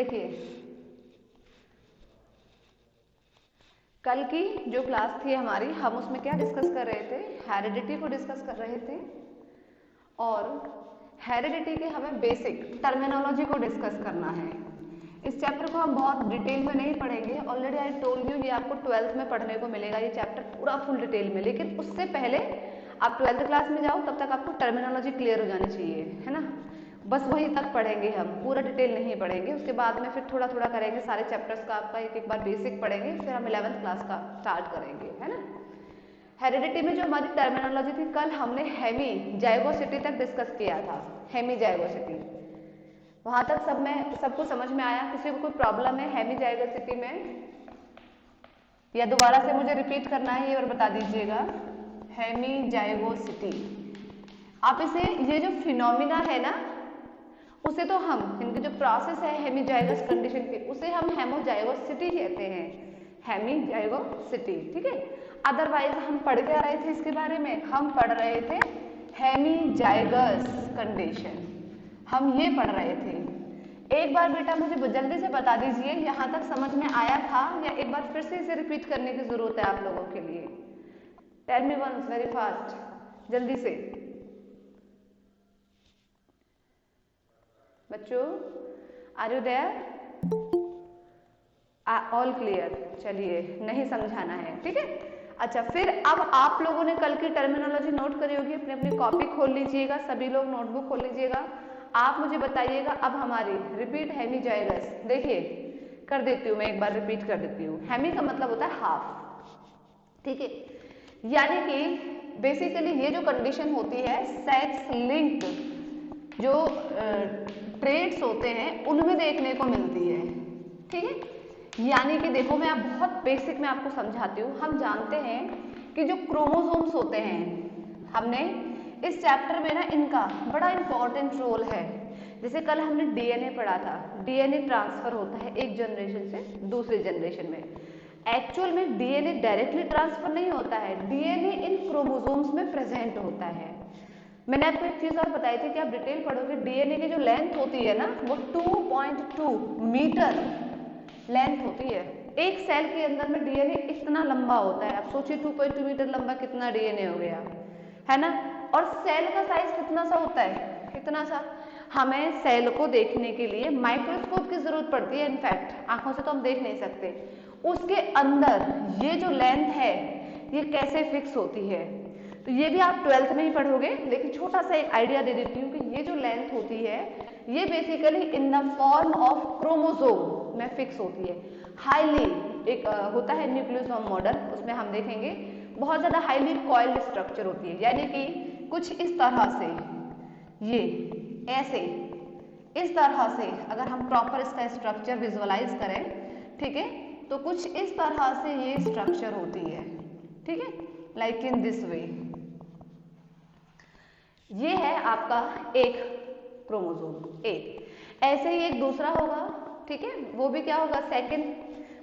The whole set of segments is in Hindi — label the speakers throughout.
Speaker 1: देखिए कल की जो क्लास थी हमारी, हम उसमें क्या डिस्कस कर रहे थे, हेरिडिटी को डिस्कस कर रहे थे और हेरिडिटी के हमें बेसिक टर्मिनोलॉजी को डिस्कस करना है। इस चैप्टर को हम बहुत डिटेल में नहीं पढ़ेंगे, ऑलरेडी आई टोल्ड यू ये आपको 12th में पढ़ने को मिलेगा ये चैप्टर पूरा फुल डिटेल में, लेकिन उससे पहले आप 12th क्लास में जाओ तब तक आपको टर्मिनोलॉजी क्लियर हो जानी चाहिए, है ना। बस वहीं तक पढ़ेंगे हम, पूरा डिटेल नहीं पढ़ेंगे, उसके बाद में फिर थोड़ा थोड़ा करेंगे, सारे चैप्टर्स का आपका एक एक बार बेसिक पढ़ेंगे, फिर हम 11th क्लास का स्टार्ट करेंगे, है ना। हेरिडिटी में जो हमारी टर्मिनोलॉजी थी, कल हमने हेमी जाइगोसिटी तक डिस्कस किया था, हेमी जाइगोसिटी, वहां तक सब में सबको समझ में आया? किसी को कोई प्रॉब्लम है हेमी जाइगोसिटी में, या दोबारा से मुझे रिपीट करना है ये और बता दीजिएगा। हेमी जाइगोसिटी, आप इसे ये जो फिनोमिना है ना, उसे तो हम इनकी जो प्रोसेस है हेमीजाइगस कंडीशन की, उसे हम हेमोजाइगोसिटी कहते हैं, हेमीजाइगोसिटी, ठीक है। अदरवाइज हम पढ़ क्या रहे थे इसके बारे में, हम पढ़ रहे थे हेमीजाइगस कंडीशन, हम ये पढ़ रहे थे। एक बार बेटा मुझे जल्दी से बता दीजिए यहाँ तक समझ में आया था या एक बार फिर से इसे रिपीट करने की जरूरत है आप लोगों के लिए? Tell me once very fast, जल्दी से बच्चों, are you there? All clear? चलिए, नहीं समझाना है, ठीक है। अच्छा, फिर अब आप लोगों ने कल की टर्मिनोलॉजी नोट करी होगी, अपनी अपनी कॉपी खोल लीजिएगा, सभी लोग नोटबुक खोल लीजिएगा। आप मुझे बताइएगा अब हमारी रिपीट हेमीजाइगस, देखिए कर देती हूँ मैं, एक बार रिपीट कर देती हूँ। हेमी का मतलब होता है हाफ, ठीक है, यानी कि बेसिकली ये जो कंडीशन होती है सेक्स लिंक जो ट्रेड्स होते हैं उनमें देखने को मिलती है, ठीक है। यानी कि देखो मैं आप बहुत बेसिक में आपको समझाती हूँ। हम जानते हैं कि जो क्रोमोसोम्स होते हैं, हमने इस चैप्टर में ना इनका बड़ा इंपॉर्टेंट रोल है। जैसे कल हमने डीएनए पढ़ा था, डीएनए ट्रांसफर होता है एक जनरेशन से दूसरे जनरेशन में। एक्चुअल में डीएनए डायरेक्टली ट्रांसफर नहीं होता है, डीएनए इन क्रोमोसोम्स में प्रेजेंट होता है। मैंने आपको एक चीज और बताई थी कि आप डिटेल पढ़ोगे, डीएनए की जो लेंथ होती है ना वो 2.2 मीटर लेंथ होती है। एक सेल के अंदर में डीएनए इतना लंबा होता है, आप सोचिए 2.2 मीटर लंबा कितना डीएनए हो गया, है ना। और सेल का साइज कितना सा होता है, कितना सा। हमें सेल को देखने के लिए माइक्रोस्कोप की जरूरत पड़ती है, इनफैक्ट आंखों से तो हम देख नहीं सकते। उसके अंदर ये जो लेंथ है ये कैसे फिक्स होती है, तो ये भी आप 12th में ही पढ़ोगे, लेकिन छोटा सा एक आइडिया दे देती हूँ कि ये जो लेंथ होती है ये basically in the form of chromosome में फिक्स होती है। हाईली एक होता है न्यूक्लियोसोम मॉडल, उसमें हम देखेंगे बहुत ज्यादा हाईली कॉइल्ड स्ट्रक्चर होती है, यानी कि कुछ इस तरह से, ये ऐसे इस तरह से अगर हम प्रॉपर इसका स्ट्रक्चर विजुअलाइज करें, ठीक है, तो कुछ इस तरह से ये स्ट्रक्चर होती है, ठीक है, लाइक इन दिस वे। ये है आपका एक क्रोमोसोम, एक ऐसे ही एक दूसरा होगा, ठीक है, वो भी क्या होगा, सेकंड,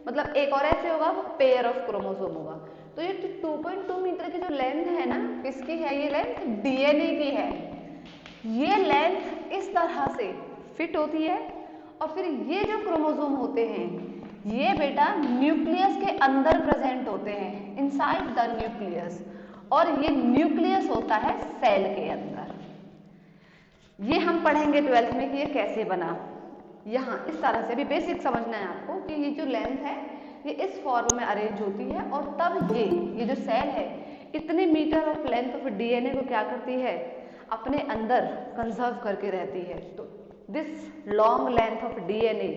Speaker 1: मतलब एक और ऐसे होगा, पेयर ऑफ क्रोमोसोम होगा। तो ये 2.2 मीटर की जो लेंथ है ना, किसकी है ये लेंथ? डीएनए की है। ये लेंथ इस तरह से फिट होती है और फिर ये जो क्रोमोसोम होते हैं ये बेटा न्यूक्लियस के अंदर प्रेजेंट होते हैं, इनसाइड द न्यूक्लियस, और ये न्यूक्लियस होता है सेल के अंदर। ये हम पढ़ेंगे 12th में कि ये कैसे बना। यहाँ इस तरह से भी बेसिक समझना है आपको कि ये जो लेंथ है ये इस फॉर्म में अरेंज होती है और तब ये जो सेल है इतने metre of length of DNA को क्या करती है, अपने अंदर कंजर्व करके रहती है। तो this long length of DNA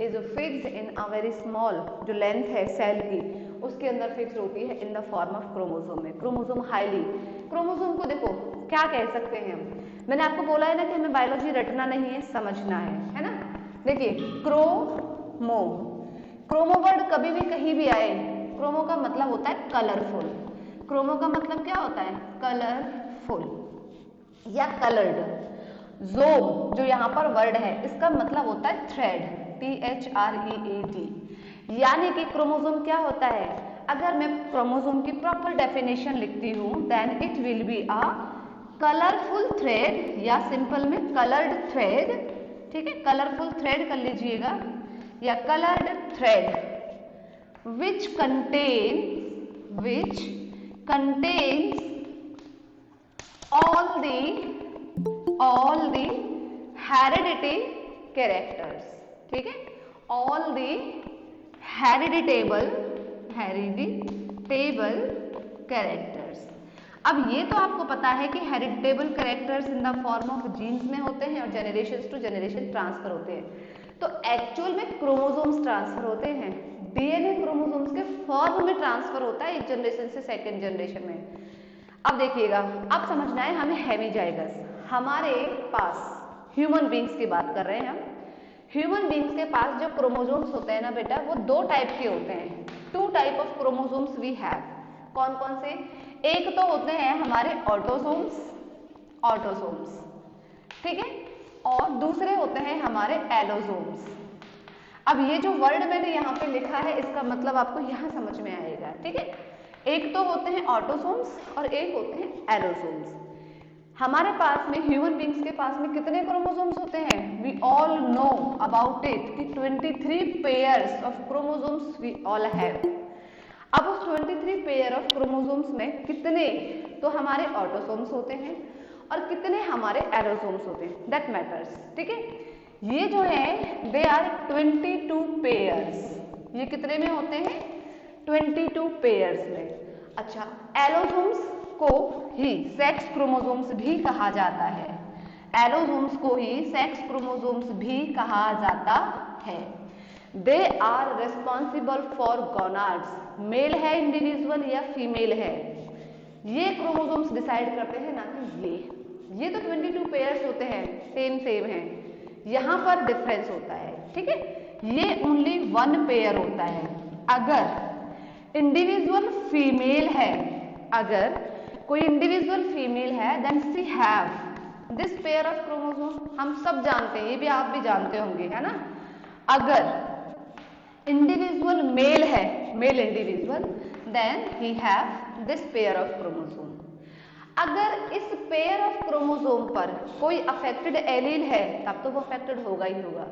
Speaker 1: is fixed in a very small, जो लेंथ है सेल की उसके अंदर फिक्स होती है इन द फॉर्म ऑफ क्रोमोसोम में। क्रोमोसोम हाईली, क्रोमोसोम को देखो क्या कह सकते हैं हम, मैंने आपको बोला है ना कि हमें बायोलॉजी रटना नहीं है, समझना है ना। देखिए क्रोमो, क्रोमो वर्ड कभी भी कहीं भी आए, क्रोमो का मतलब होता है कलरफुल। क्रोमो का मतलब क्या होता है? कलरफुल या कलर्ड। ज़ोम जो यहाँ पर वर्ड है इसका मतलब होता है थ्रेड, THREAD, यानी कि क्रोमोसोम क्या होता है, अगर मैं क्रोमोसोम की प्रॉपर डेफिनेशन लिखती हूँ then it will be a colourful thread या सिंपल में कलर्ड थ्रेड, ठीक है, कलरफुल थ्रेड कर लीजिएगा, या colored thread which contains all the hereditary characters, ठीक है, all the heritable characters। अब ये तो आपको पता है कि hereditable characters in the form of genes में होते हैं और जनरेशन टू जनरेशन ट्रांसफर होते हैं। तो एक्चुअल में क्रोमोसोम्स ट्रांसफर होते हैं, डीएनए क्रोमोसोम्स के फॉर्म में ट्रांसफर होता है एक जनरेशन से सेकेंड जनरेशन में। अब देखिएगा, अब समझना है हमें हेमीजाइगस। हमारे पास ह्यूमन बींग्स की बात कर रहे हैं हम। ह्यूमन बींग्स के पास जो क्रोमोसोम्स होते हैं ना बेटा, वो दो टाइप के होते हैं। 2 type of chromosomes we have. कौन कौन से? एक तो होते हैं हमारे ऑटोसोम्स, ठीक है, और दूसरे होते हैं हमारे एलोसोम्स। अब ये जो वर्ड मैंने यहाँ पे लिखा है इसका मतलब आपको यहाँ समझ में आएगा, ठीक है। एक तो होते हैं ऑटोसोम्स और एक होते हैं एलोसोम्स। हमारे पास में ह्यूमन बींग्स के पास में कितने क्रोमोसोम्स होते हैं? We all know about it कि 23 pairs of chromosomes we all have. अब उस 23 पेयर ऑफ क्रोमोसोम्स में कितने तो हमारे ऑटोसोम्स होते हैं और कितने हमारे एलोसोम्स होते हैं, दैट मैटर्स, ठीक है। ये जो है दे आर 22 पेयर्स। ये कितने में होते हैं? 22 पेयर्स में। अच्छा, एलोसोम्स को ही सेक्स क्रोमोसोम्स भी कहा जाता है। एलोसोम्स को ही सेक्स क्रोमोसोम्स भी कहा जाता है। They are responsible for gonads. Male है इंडिविजुअल या फीमेल है, ये क्रोमोसोम्स डिसाइड करते हैं, ना कि ये तो 22 पेयर्स होते हैं, सेम हैं। यहाँ पर डिफरेंस होता है, ठीक है। ये ओनली 1 पेयर होता है। अगर इंडिविजुअल फीमेल है, अगर कोई इंडिविजुअल फीमेल है, then she have this pair of chromosome. हम सब जानते हैं, ये भी आप भी जानते होंगे, है ना। अगर इंडिविजुअल मेल है, male individual, then he have this pair of chromosome. अगर इस पेयर ऑफ क्रोमोसोम पर कोई अफेक्टेड एलील है, तब तो वो अफेक्टेड होगा ही होगा।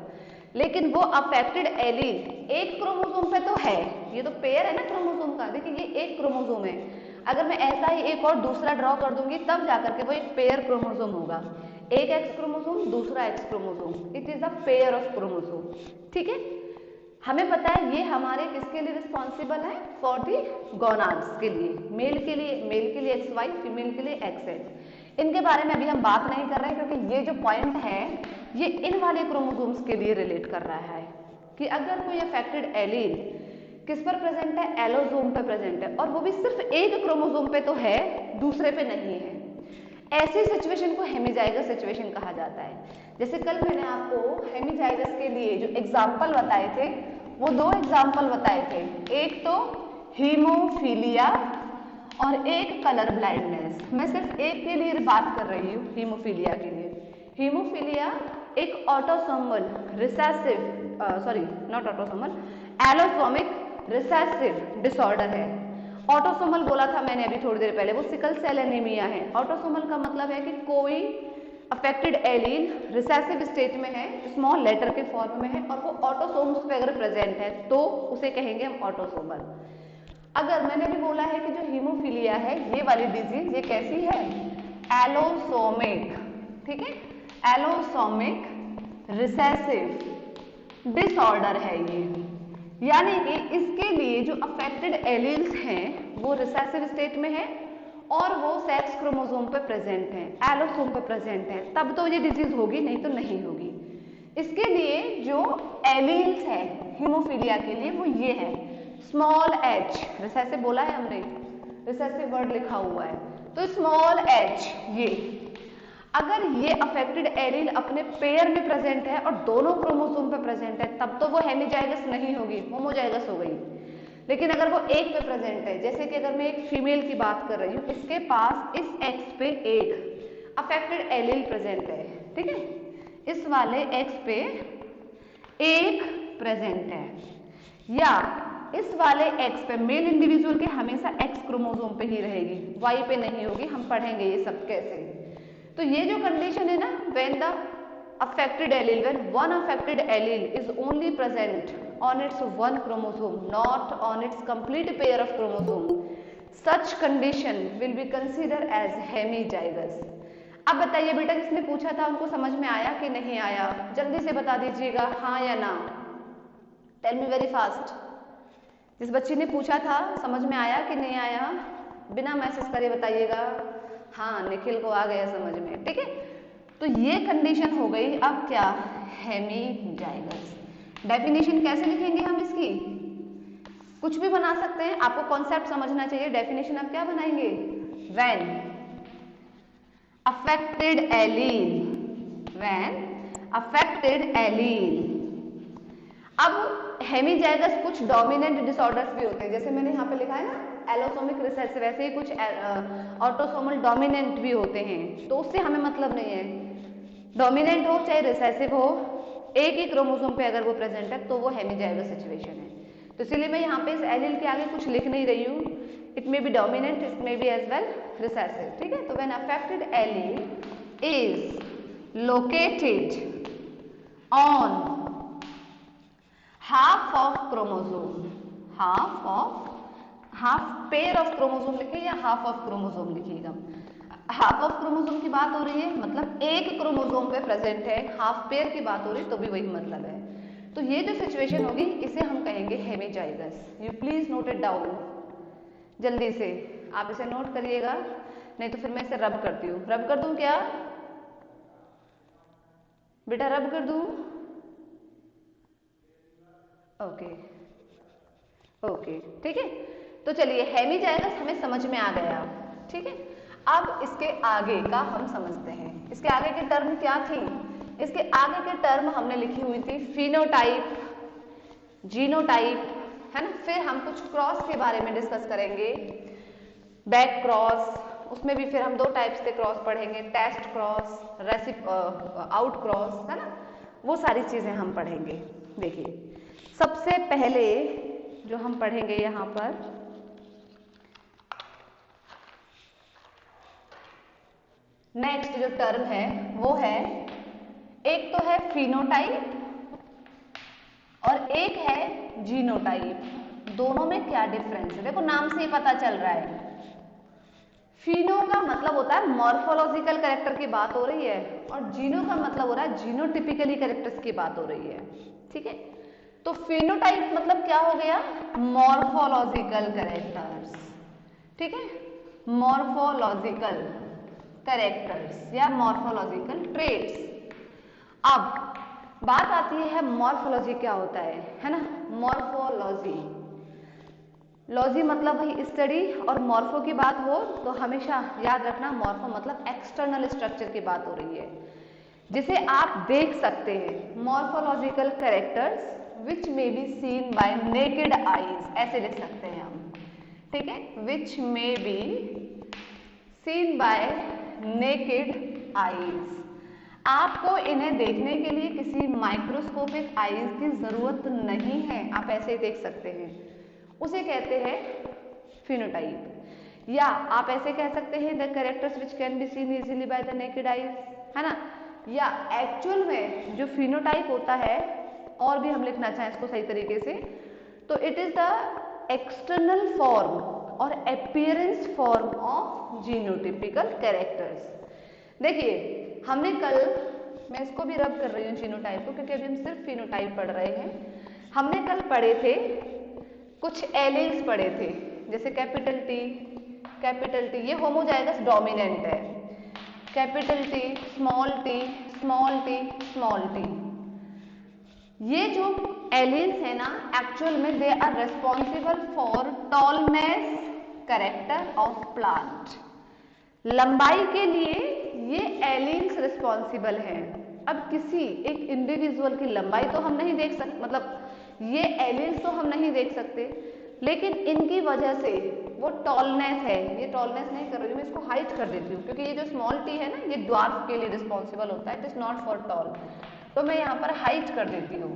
Speaker 1: लेकिन वो अफेक्टेड एलील एक क्रोमोसोम पे तो है, ये तो पेयर है ना क्रोमोसोम का। देखिए ये एक क्रोमोसोम है, अगर मैं ऐसा ही एक और दूसरा ड्रॉ कर दूंगी तब जाकर के वो एक पेयर क्रोमोसोम होगा। एक एक्स क्रोमोसोम, दूसरा x chromosome, it is a pair of chromosome, ठीक है। हमें पता है ये हमारे किसके लिए रिस्पॉन्सिबल है? फॉर दी गोनाड्स के लिए, मेल के लिए XY, फीमेल के लिए XX। इनके बारे में अभी हम बात नहीं कर रहे हैं, क्योंकि ये जो पॉइंट है ये इन वाले क्रोमोसोम्स के लिए रिलेट कर रहा है कि अगर कोई अफेक्टेड एलील किस पर प्रेजेंट है? एलोसोम पे प्रेजेंट है, और वो भी सिर्फ एक क्रोमोसोम पे तो है, दूसरे पे नहीं है। ऐसी सिचुएशन को हेमीजाइगस सिचुएशन कहा जाता है। जैसे कल मैंने आपको हेमीजाइगस के लिए जो एग्जाम्पल बताए थे, वो 2 एग्जाम्पल बताए थे, एक तो हीमोफीलिया और एक कलर ब्लाइंडनेस। मैं सिर्फ एक के लिए बात कर रही हूँ, हीमोफीलिया के लिए। हीमोफीलिया एक autosomal recessive allosomic recessive disorder है। ऑटोसोमल बोला था मैंने अभी थोड़ी देर पहले, वो सिकल सेल एनीमिया है। ऑटोसोमल का मतलब है कि कोई अफेक्टेड एलील रिसेसिव स्टेट में है, स्मॉल लेटर के फॉर्म में है, और वो ऑटोसोम्स पे अगर प्रेजेंट है तो उसे कहेंगे हम ऑटोसोमल। अगर मैंने भी बोला है कि जो हीमोफीलिया है, ये वाली डिजीज ये कैसी है? एलोसोमिक, ठीक है, एलोसोमिक रिसेसिव डिसऑर्डर है ये। यानी कि इसके लिए जो अफेक्टेड एलील्स हैं वो रिसेसिव स्टेट में है और वो सेक्स क्रोमोसोम पे प्रेजेंट है, एलोसोम पे प्रेजेंट है, तब तो ये डिजीज होगी, नहीं तो नहीं होगी। इसके लिए जो एलील्स है हीमोफीलिया के लिए वो ये है, स्मॉल h, रिसेसिव बोला है हमने, रिसेसिव वर्ड लिखा हुआ है, तो स्मॉल h ये। अगर ये अफेक्टेड एलील अपने पेयर में प्रेजेंट है और दोनों क्रोमोसोम पे प्रेजेंट है, तब तो वो हेमीजाइगस नहीं होगी, होमोजाइगस हो गई। लेकिन अगर वो एक पे प्रेजेंट है, जैसे कि अगर मैं एक फीमेल की बात कर रही हूँ, इसके पास इस एक्स पे एक अफेक्टेड एलील प्रेजेंट है, ठीक है, इस वाले एक्स पे एक प्रेजेंट है, या इस वाले एक्स पे मेल इंडिविजुअल के हमेशा एक्स क्रोमोसोम पे ही रहेगी, वाई पे नहीं होगी। हम पढ़ेंगे ये सब कैसे। तो ये जो कंडीशन है ना, when the affected allele, when one affected allele is only present on its one chromosome, not on its complete pair of chromosome, such condition will be considered as hemizygous. अब बताइए बेटा, जिसने पूछा था उनको समझ में आया कि नहीं आया? जल्दी से बता दीजिएगा, हाँ या ना। Tell me very fast. जिस बच्ची ने पूछा था समझ में आया कि नहीं आया? बिना मैसेज करे बताइएगा। हाँ, निखिल को आ गया समझ में, ठीक है। तो ये कंडीशन हो गई। अब क्या? हेमीजाइगस। डेफिनेशन कैसे लिखेंगे हम इसकी? कुछ भी बना सकते हैं, आपको कॉन्सेप्ट समझना चाहिए। डेफिनेशन आप क्या बनाएंगे? When affected allele, when affected allele. अब हेमीजाइगस कुछ डोमिनेंट डिसऑर्डर्स भी होते हैं, जैसे मैंने यहाँ पे लिखा है ना एलोसोमिक रिसेसिव, वैसे ही कुछ ऑटोसोमल डोमिनेंट भी होते हैं, तो उससे हमें मतलब नहीं है। डोमिनेंट हो चाहे रिसेसिव हो, एक ही क्रोमोसोम पे अगर वो प्रेजेंट है तो वो हेमीजाइगस सिचुएशन है। तो इसलिए मैं यहाँ पे इस एलील के आगे कुछ लिख नहीं रही हूँ। It may be dominant, it may be as well recessive, ठीक है। तो when affected allele is located on half of chromosome, half pair of chromosome लिखिए या हाफ ऑफ क्रोमोसोम लिखिएगा। हाफ ऑफ क्रोमोसोम की बात हो रही है, मतलब एक क्रोमोसोम पे प्रेजेंट है। हाफ पेयर की बात हो रही है तो भी वही मतलब है। तो ये जो सिचुएशन होगी इसे हम कहेंगे hemizygous. You please note it down, जल्दी से आप इसे नोट करिएगा, नहीं तो फिर मैं इसे रब करती हूँ। रब कर दूं क्या बेटा? रब कर दूं? ओके ओके, ठीक है। तो चलिए हेमीजाइगस हमें समझ में आ गया, ठीक है। अब इसके आगे का हम समझते हैं। इसके आगे की टर्म क्या थी? इसके आगे के टर्म हमने लिखी हुई थी फिनोटाइप, जीनोटाइप, है ना। फिर हम कुछ क्रॉस के बारे में डिस्कस करेंगे, बैक क्रॉस, उसमें भी फिर हम दो टाइप्स के क्रॉस पढ़ेंगे, टेस्ट क्रॉस, आउट क्रॉस, है ना। वो सारी चीजें हम पढ़ेंगे। देखिए सबसे पहले जो हम पढ़ेंगे यहाँ पर, नेक्स्ट जो टर्म है वो है, एक तो है फिनोटाइप और एक है जीनोटाइप। दोनों में क्या डिफरेंस है? देखो नाम से ही पता चल रहा है। फिनो का मतलब होता है मॉर्फोलॉजिकल कैरेक्टर की बात हो रही है, और जीनो का मतलब हो रहा है जीनोटिपिकली कैरेक्टर्स की बात हो रही है, ठीक है। तो फिनोटाइप मतलब क्या हो गया? मॉर्फोलॉजिकल कैरेक्टर्स, ठीक है। मॉर्फोलॉजिकल कैरेक्टर्स या मॉर्फोलॉजिकल ट्रेट्स। अब बात आती है मॉर्फोलॉजी क्या होता है ना। मॉर्फोलॉजी, लॉजी मतलब वही स्टडी, और मॉर्फो की बात हो तो हमेशा याद रखना मॉर्फो मतलब एक्सटर्नल स्ट्रक्चर की बात हो रही है, जिसे आप देख सकते हैं। Morphological characters which may be seen by naked eyes, ऐसे लिख सकते हैं हम, ठीक है। Which may be seen by naked eyes. आपको इन्हें देखने के लिए किसी माइक्रोस्कोपिक आईज की जरूरत नहीं है, आप ऐसे ही देख सकते हैं। उसे कहते हैं फिनोटाइप, या आप ऐसे कह सकते हैं the characters which can be seen easily by the naked eyes, है ना। या एक्चुअल में जो फिनोटाइप होता है, और भी हम लिखना चाहें इसको सही तरीके से, तो it is the external form और अपीयरेंस फॉर्म ऑफ जीनोटिपिकल कैरेक्टर्स। देखिए हमने कल, मैं इसको भी रब कर रही हूँ जीनोटाइप को, क्योंकि अभी हम सिर्फ फिनोटाइप पढ़ रहे हैं। हमने कल पढ़े थे कुछ एलील्स पढ़े थे, जैसे कैपिटल टी, ये होमोजाइगस डोमिनेंट है। Capital T, small T, small T, small T, ये जो एलील्स है ना, एक्चुअल में they are responsible for tallness character of plant. लंबाई के लिए ये एलील्स रिस्पॉन्सिबल हैं। अब किसी एक इंडिविजुअल की लंबाई तो हम नहीं देख सकते, मतलब ये एलील्स तो हम नहीं देख सकते, लेकिन इनकी वजह से वो टॉलनेस है, ये टॉलनेस नहीं कर रही हूँ मैं, इसको हाइट कर देती हूँ, क्योंकि ये जो स्मॉल टी है ना, ये ड्वार्फ के लिए रिस्पॉन्सिबल होता है, it is not for tall. तो मैं यहाँ पर हाइट कर देती हूँ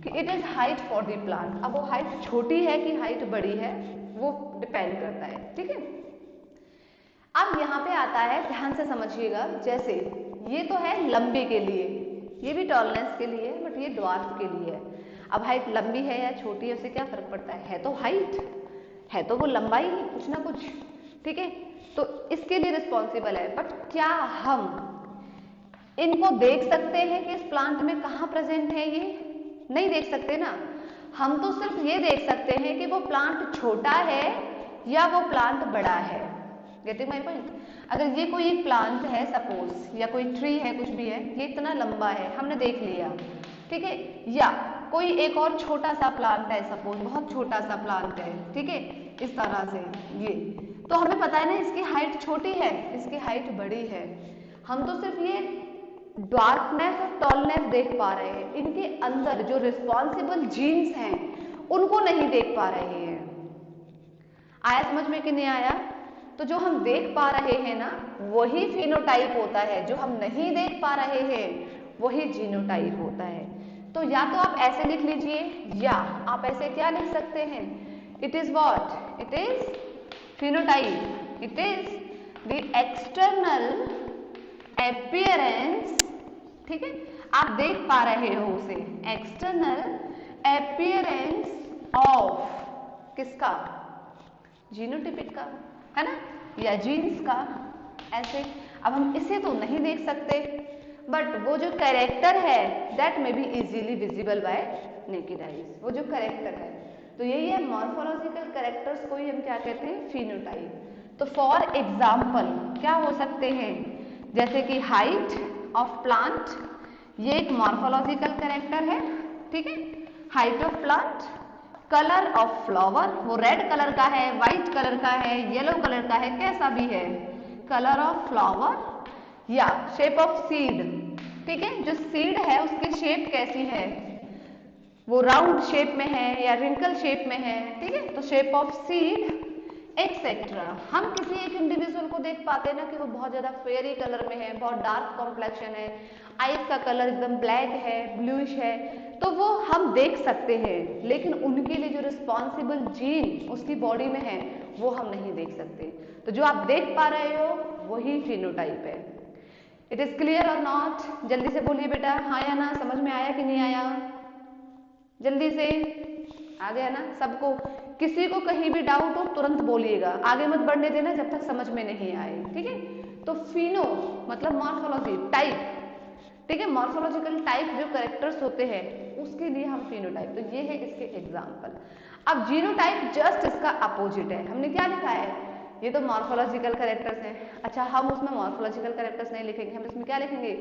Speaker 1: कि it is height for the plant. अब वो हाइट छोटी है कि हाइट बड़ी है, वो डिपेंड करता है, ठीक है। अब यहाँ पे आता है, ध्यान से समझिएगा, जैसे ये तो है लंबे के लिए, ये भी टॉलनेस के लिए है, बट ये ड्वार्फ के लिए है। अब हाइट लंबी है या छोटी है उससे क्या फर्क पड़ता है तो हाइट है, तो वो लंबाई ही कुछ ना कुछ, ठीक है। तो इसके लिए रिस्पॉन्सिबल है। बट क्या हम इनको देख सकते हैं कि इस प्लांट में कहाँ प्रेजेंट है? ये नहीं देख सकते ना। हम तो सिर्फ ये देख सकते हैं कि वो प्लांट छोटा है या वो प्लांट बड़ा है। Getting my point? अगर ये कोई एक प्लांट है सपोज, या कोई ट्री है, कुछ भी है, ये इतना लंबा है, हमने देख लिया, ठीक है। या कोई एक और छोटा सा प्लांट है सपोज, बहुत छोटा सा प्लांट है, ठीक है, इस तरह से ये, तो हमें पता है ना इसकी हाइट छोटी है, इसकी हाइट बड़ी है। हम तो सिर्फ ये डार्कनेस और टॉलनेस देख पा रहे हैं, इनके अंदर जो रिस्पॉन्सिबल जीन्स हैं उनको नहीं देख पा रहे हैं। आया समझ में कि नहीं आया? तो जो हम देख पा रहे हैं ना वही फिनोटाइप होता है, जो हम नहीं देख पा रहे हैं वही जीनोटाइप होता है। तो या तो आप ऐसे लिख लीजिए, या आप ऐसे क्या लिख सकते हैं, it is what, it is phenotype, it is the external appearance, ठीक है, आप देख पा रहे हो उसे, एक्सटर्नल अपीयरेंस ऑफ किसका, जीनोटाइपिक का, है ना, या जीन्स का, ऐसे। अब हम इसे तो नहीं देख सकते, बट वो जो कैरेक्टर है that may be easily visible bye naked eyes, वो जो कैरेक्टर है। तो यही है मॉर्फोलॉजिकल कैरेक्टर्स को ही हम क्या कहते हैं, फिनोटाइप। तो फॉर एग्जाम्पल क्या हो सकते हैं, जैसे कि हाइट ऑफ प्लांट, ये एक मॉर्फोलॉजिकल कैरेक्टर है, ठीक है, height of plant. Colour of flower, वो रेड कलर का है, व्हाइट कलर का है, येलो कलर का है, कैसा भी है, कलर ऑफ फ्लावर। या शेप ऑफ सीड, ठीक है, जो सीड है उसकी शेप कैसी है, वो राउंड शेप में है या रिंकल शेप में है, ठीक है, तो शेप ऑफ सीड एक्सेट्रा। हम किसी एक इंडिविजुअल को देख पाते हैं ना कि वो बहुत ज्यादा फेयरी कलर में है, बहुत डार्क कॉम्प्लेक्शन है, आईज का कलर एकदम ब्लैक है, ब्लूइश है, तो वो हम देख सकते हैं, लेकिन उनके लिए जो रिस्पॉन्सिबल जीन उसकी बॉडी में है वो हम नहीं देख सकते। तो जो आप देख पा रहे हो वही फिनोटाइप है। इट इज क्लियर और नॉट? जल्दी से बोलिए बेटा, हाँ या ना, समझ में आया कि नहीं आया? जल्दी से, आ गया ना सबको? किसी को कहीं भी डाउट हो तुरंत बोलिएगा, आगे मत बढ़ने देना जब तक समझ में नहीं आए, ठीक है। तो फिनो मतलब मॉर्फोलॉजी टाइप, ठीक है, मॉर्फोलॉजिकल टाइप जो कैरेक्टर्स होते हैं उसके लिए हम फिनोटाइप, तो ये है इसके एग्जाम्पल। अब जीनोटाइप जस्ट इसका अपोजिट है। हमने क्या लिखा है, ये तो मॉर्फोलॉजिकल कैरेक्टर्स हैं, अच्छा हम उसमें मॉर्फोलॉजिकल कैरेक्टर्स नहीं लिखेंगे, हम इसमें क्या लिखेंगे,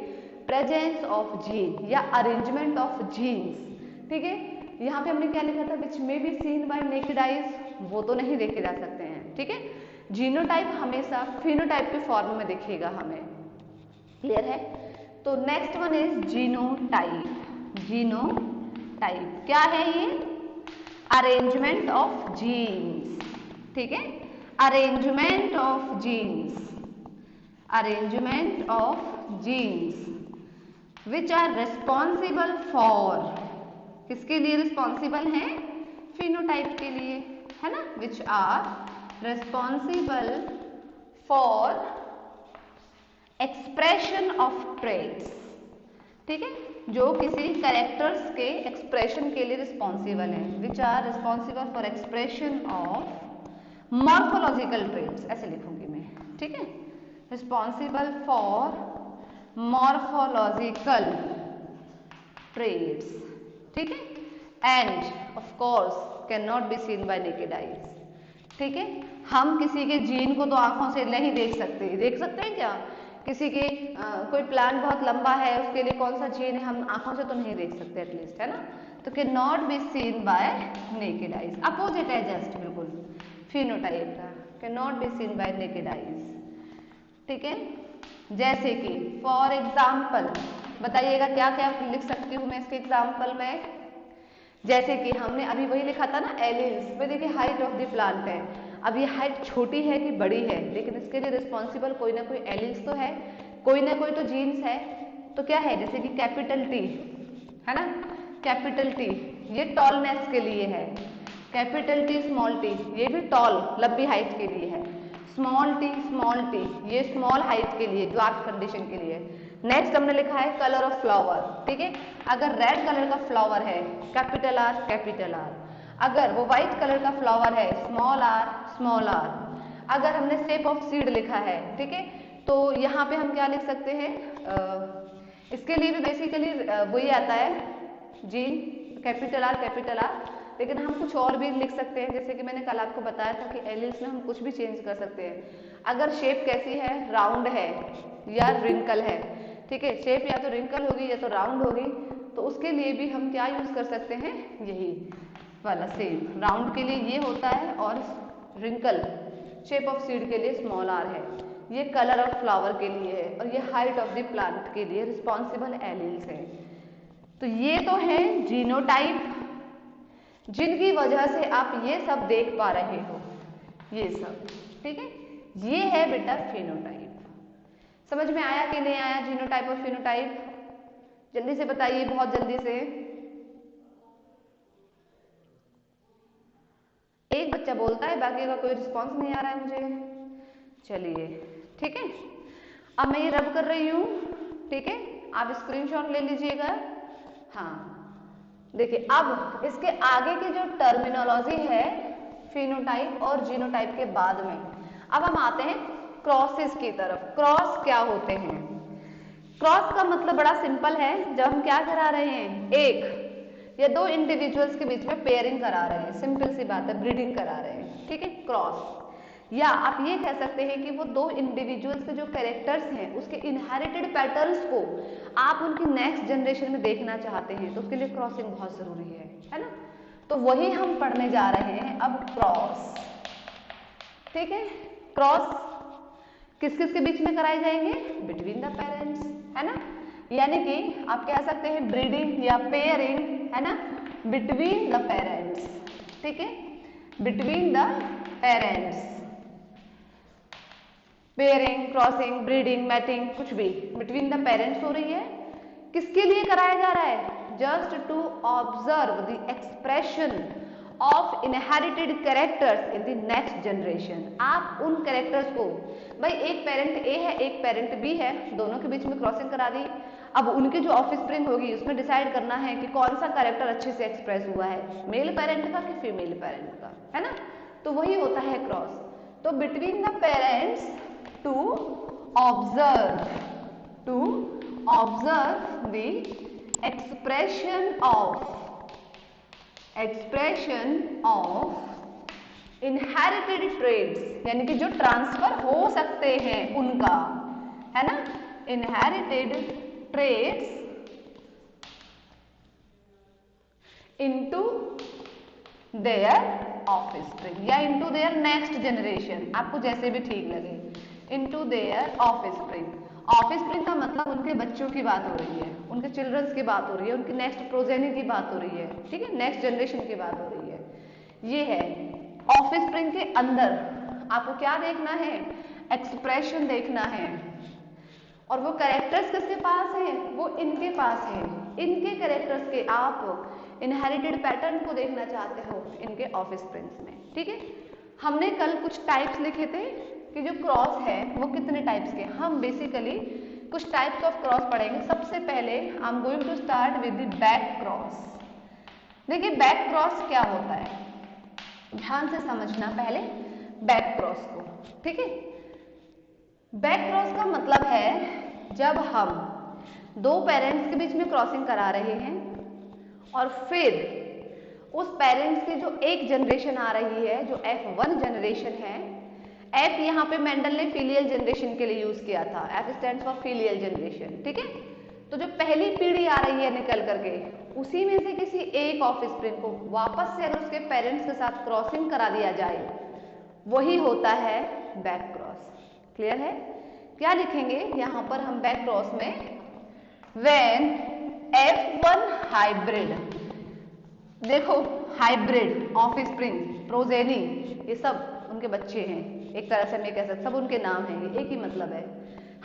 Speaker 1: प्रेजेंस ऑफ जीन या अरेंजमेंट ऑफ जीन्स, ठीक है। यहाँ पे हमने क्या लिखा था, which may be seen by naked eyes, वो तो नहीं देखे जा सकते हैं, ठीक है। जीनोटाइप हमेशा फिनोटाइप के फॉर्म में दिखेगा हमें, क्लियर है। तो next one is genotype. Genotype क्या है ये, अरेंजमेंट ऑफ जीन्स, ठीक है, arrangement of genes, arrangement of genes which are responsible for, किसके लिए रिस्पॉन्सिबल हैं, फिनोटाइप के लिए, है ना, which are responsible for expression of traits, ठीक है, जो किसी कैरेक्टर्स के एक्सप्रेशन के लिए रिस्पॉन्सिबल है, which are responsible for expression of morphological traits, ऐसे लिखूंगी मैं, ठीक है, रिस्पॉन्सिबल फॉर मॉर्फोलॉजिकल ट्रेट्स, ठीक है, end of course can not be seen by naked eyes, ठीक है। हम किसी के जीन को तो आंखों से नहीं देख सकते, देख सकते हैं क्या, किसी के कोई प्लांट बहुत लंबा है उसके लिए कौन सा जीन है हम आंखों से तो नहीं देख सकते एटलीस्ट, है ना, तो can not be seen by naked eyes, opposite है जस्ट बिल्कुल फिनोटाइप का, can not be seen by naked eyes, ठीक है। जैसे कि फॉर एग्जाम्पल बताइएगा क्या क्या लिख सकती हूँ मैं इसके एग्जाम्पल में, जैसे कि हमने अभी वही लिखा था ना एलिल्स में, देखिए हाइट ऑफ द प्लांट है, अब ये हाइट छोटी है कि बड़ी है, लेकिन इसके लिए रिस्पॉन्सिबल कोई ना कोई एलिल्स तो है, कोई ना कोई तो जीन्स है, तो क्या है, जैसे कि कैपिटल टी है ना, कैपिटल टी ये टॉलनेस के लिए है, कैपिटल टी स्मॉल टी ये भी टॉल लंबी हाइट के लिए है, स्मॉल टी ये स्मॉल हाइट के लिए ड्वार्फ कंडीशन के लिए, नेक्स्ट हमने लिखा है कलर ऑफ फ्लावर, ठीक है। अगर रेड कलर का फ्लावर है कैपिटल आर कैपिटल आर, अगर वो व्हाइट कलर का फ्लावर है स्मॉल आर स्मॉल आर। अगर हमने शेप ऑफ सीड लिखा है, ठीक है, तो यहाँ पे हम क्या लिख सकते हैं, इसके लिए भी बेसिकली वही आता है जी कैपिटल आर, लेकिन हम कुछ और भी लिख सकते हैं, जैसे कि मैंने कल आपको बताया था कि एलिल्स में हम कुछ भी चेंज कर सकते हैं। अगर शेप कैसी है, राउंड है या रिंकल है, ठीक है, शेप या तो रिंकल होगी या तो राउंड होगी, तो उसके लिए भी हम क्या यूज कर सकते हैं, यही वाला सेम। राउंड के लिए ये होता है और रिंकल शेप ऑफ सीड के लिए स्मॉल आर है। ये कलर ऑफ फ्लावर के लिए है और ये हाइट ऑफ द प्लांट के लिए रिस्पॉन्सिबल एलिल्स है। तो ये तो है जीनोटाइप, जिनकी वजह से आप ये सब देख पा रहे हो, ये सब, ठीक है। ये है बेटा फेनोटाइप। समझ में आया कि नहीं आया जीनोटाइप और फेनोटाइप? जल्दी से बताइए, बहुत जल्दी से। एक बच्चा बोलता है, बाकी का कोई रिस्पॉन्स नहीं आ रहा है मुझे। चलिए ठीक है, अब मैं ये रब कर रही हूँ, ठीक है, आप स्क्रीनशॉट ले लीजिएगा। हाँ देखिए, अब इसके आगे की जो टर्मिनोलॉजी है फिनोटाइप और जीनोटाइप के बाद में, अब हम आते हैं क्रॉसेस की तरफ। क्रॉस क्या होते हैं? क्रॉस का मतलब बड़ा सिंपल है, जब हम क्या करा रहे हैं, एक या दो इंडिविजुअल्स के बीच में पेयरिंग करा रहे हैं, सिंपल सी बात है, ब्रीडिंग करा रहे हैं, ठीक है, क्रॉस। या आप ये कह सकते हैं कि वो दो इंडिविजुअल्स के जो कैरेक्टर्स हैं उसके इनहेरिटेड पैटर्न्स को आप उनकी नेक्स्ट जनरेशन में देखना चाहते हैं, तो उसके लिए क्रॉसिंग बहुत जरूरी है ना। तो वही हम पढ़ने जा रहे हैं अब, क्रॉस, ठीक है। क्रॉस किस किस के बीच में कराए जाएंगे? बिटवीन द पेरेंट्स, है ना। यानी कि आप कह सकते हैं ब्रीडिंग या पेयरिंग, है ना, बिटवीन द पेरेंट्स, ठीक है, between the parents. Pairing, crossing, breeding, mating, कुछ भी बिटवीन द पेरेंट्स हो रही है। किसके लिए कराया जा रहा है? Just to observe the expression of inherited characters in the next generation. आप उन कैरेक्टर्स को, भाई एक पेरेंट ए है एक पेरेंट बी है, दोनों के बीच में क्रॉसिंग करा दी, अब उनकी जो ऑफस्प्रिंग होगी उसमें डिसाइड करना है कि कौन सा कैरेक्टर अच्छे से एक्सप्रेस हुआ है, मेल पेरेंट का कि फीमेल पेरेंट का, है ना। तो वही होता है क्रॉस। तो between the parents to observe the expression of inherited traits, यानी कि जो ट्रांसफर हो सकते हैं उनका, है ना, inherited traits into their offspring या into their next generation, आपको जैसे भी ठीक लगे, into their offspring। offspring का मतलब उनके बच्चों की बात हो रही है, उनके चिल्ड्रंस की बात हो रही है, उनकी नेक्स्ट प्रोजेनी की बात हो रही है, ठीक है, नेक्स्ट जनरेशन की बात हो रही है। ये है offspring के अंदर आपको क्या देखना है? एक्सप्रेशन देखना है। और वो कैरेक्टर्स किसके पास है? वो इनके पास है। इनके कैरेक्टर्स के आप इनहेरिटेड पैटर्न को देखना चाहते हो इनके ऑफस्प्रिंग्स में, ठीक है। हमने कल कुछ टाइप्स लिखे थे कि जो क्रॉस है वो कितने टाइप्स के। हम बेसिकली कुछ टाइप्स ऑफ क्रॉस पढ़ेंगे। सबसे पहले I am going to start with the back cross. देखिए बैक क्रॉस क्या होता है, ध्यान से समझना पहले बैक क्रॉस को, ठीक है। बैक क्रॉस का मतलब है जब हम दो पेरेंट्स के बीच में क्रॉसिंग करा रहे हैं और फिर उस पेरेंट्स की जो एक जनरेशन आ रही है, जो F1 जनरेशन है, F यहाँ पे मेंडल ने फिलियल जनरेशन के लिए यूज किया था, F stands for filial generation, ठीक है। तो जो पहली पीढ़ी आ रही है निकल करके, उसी में से किसी एक ऑफस्प्रिंग को वापस से अगर उसके पेरेंट्स के साथ क्रॉसिंग करा दिया जाए, वही होता है बैक क्रॉस। क्लियर है? क्या लिखेंगे यहाँ पर हम बैक क्रॉस में? When F1 हाइब्रिड, देखो हाइब्रिड, ऑफस्प्रिंग, प्रोजेनी, ये सब उनके बच्चे हैं, एक तरह से मैं कह सकता, सब उनके नाम हैं, ये एक ही मतलब है।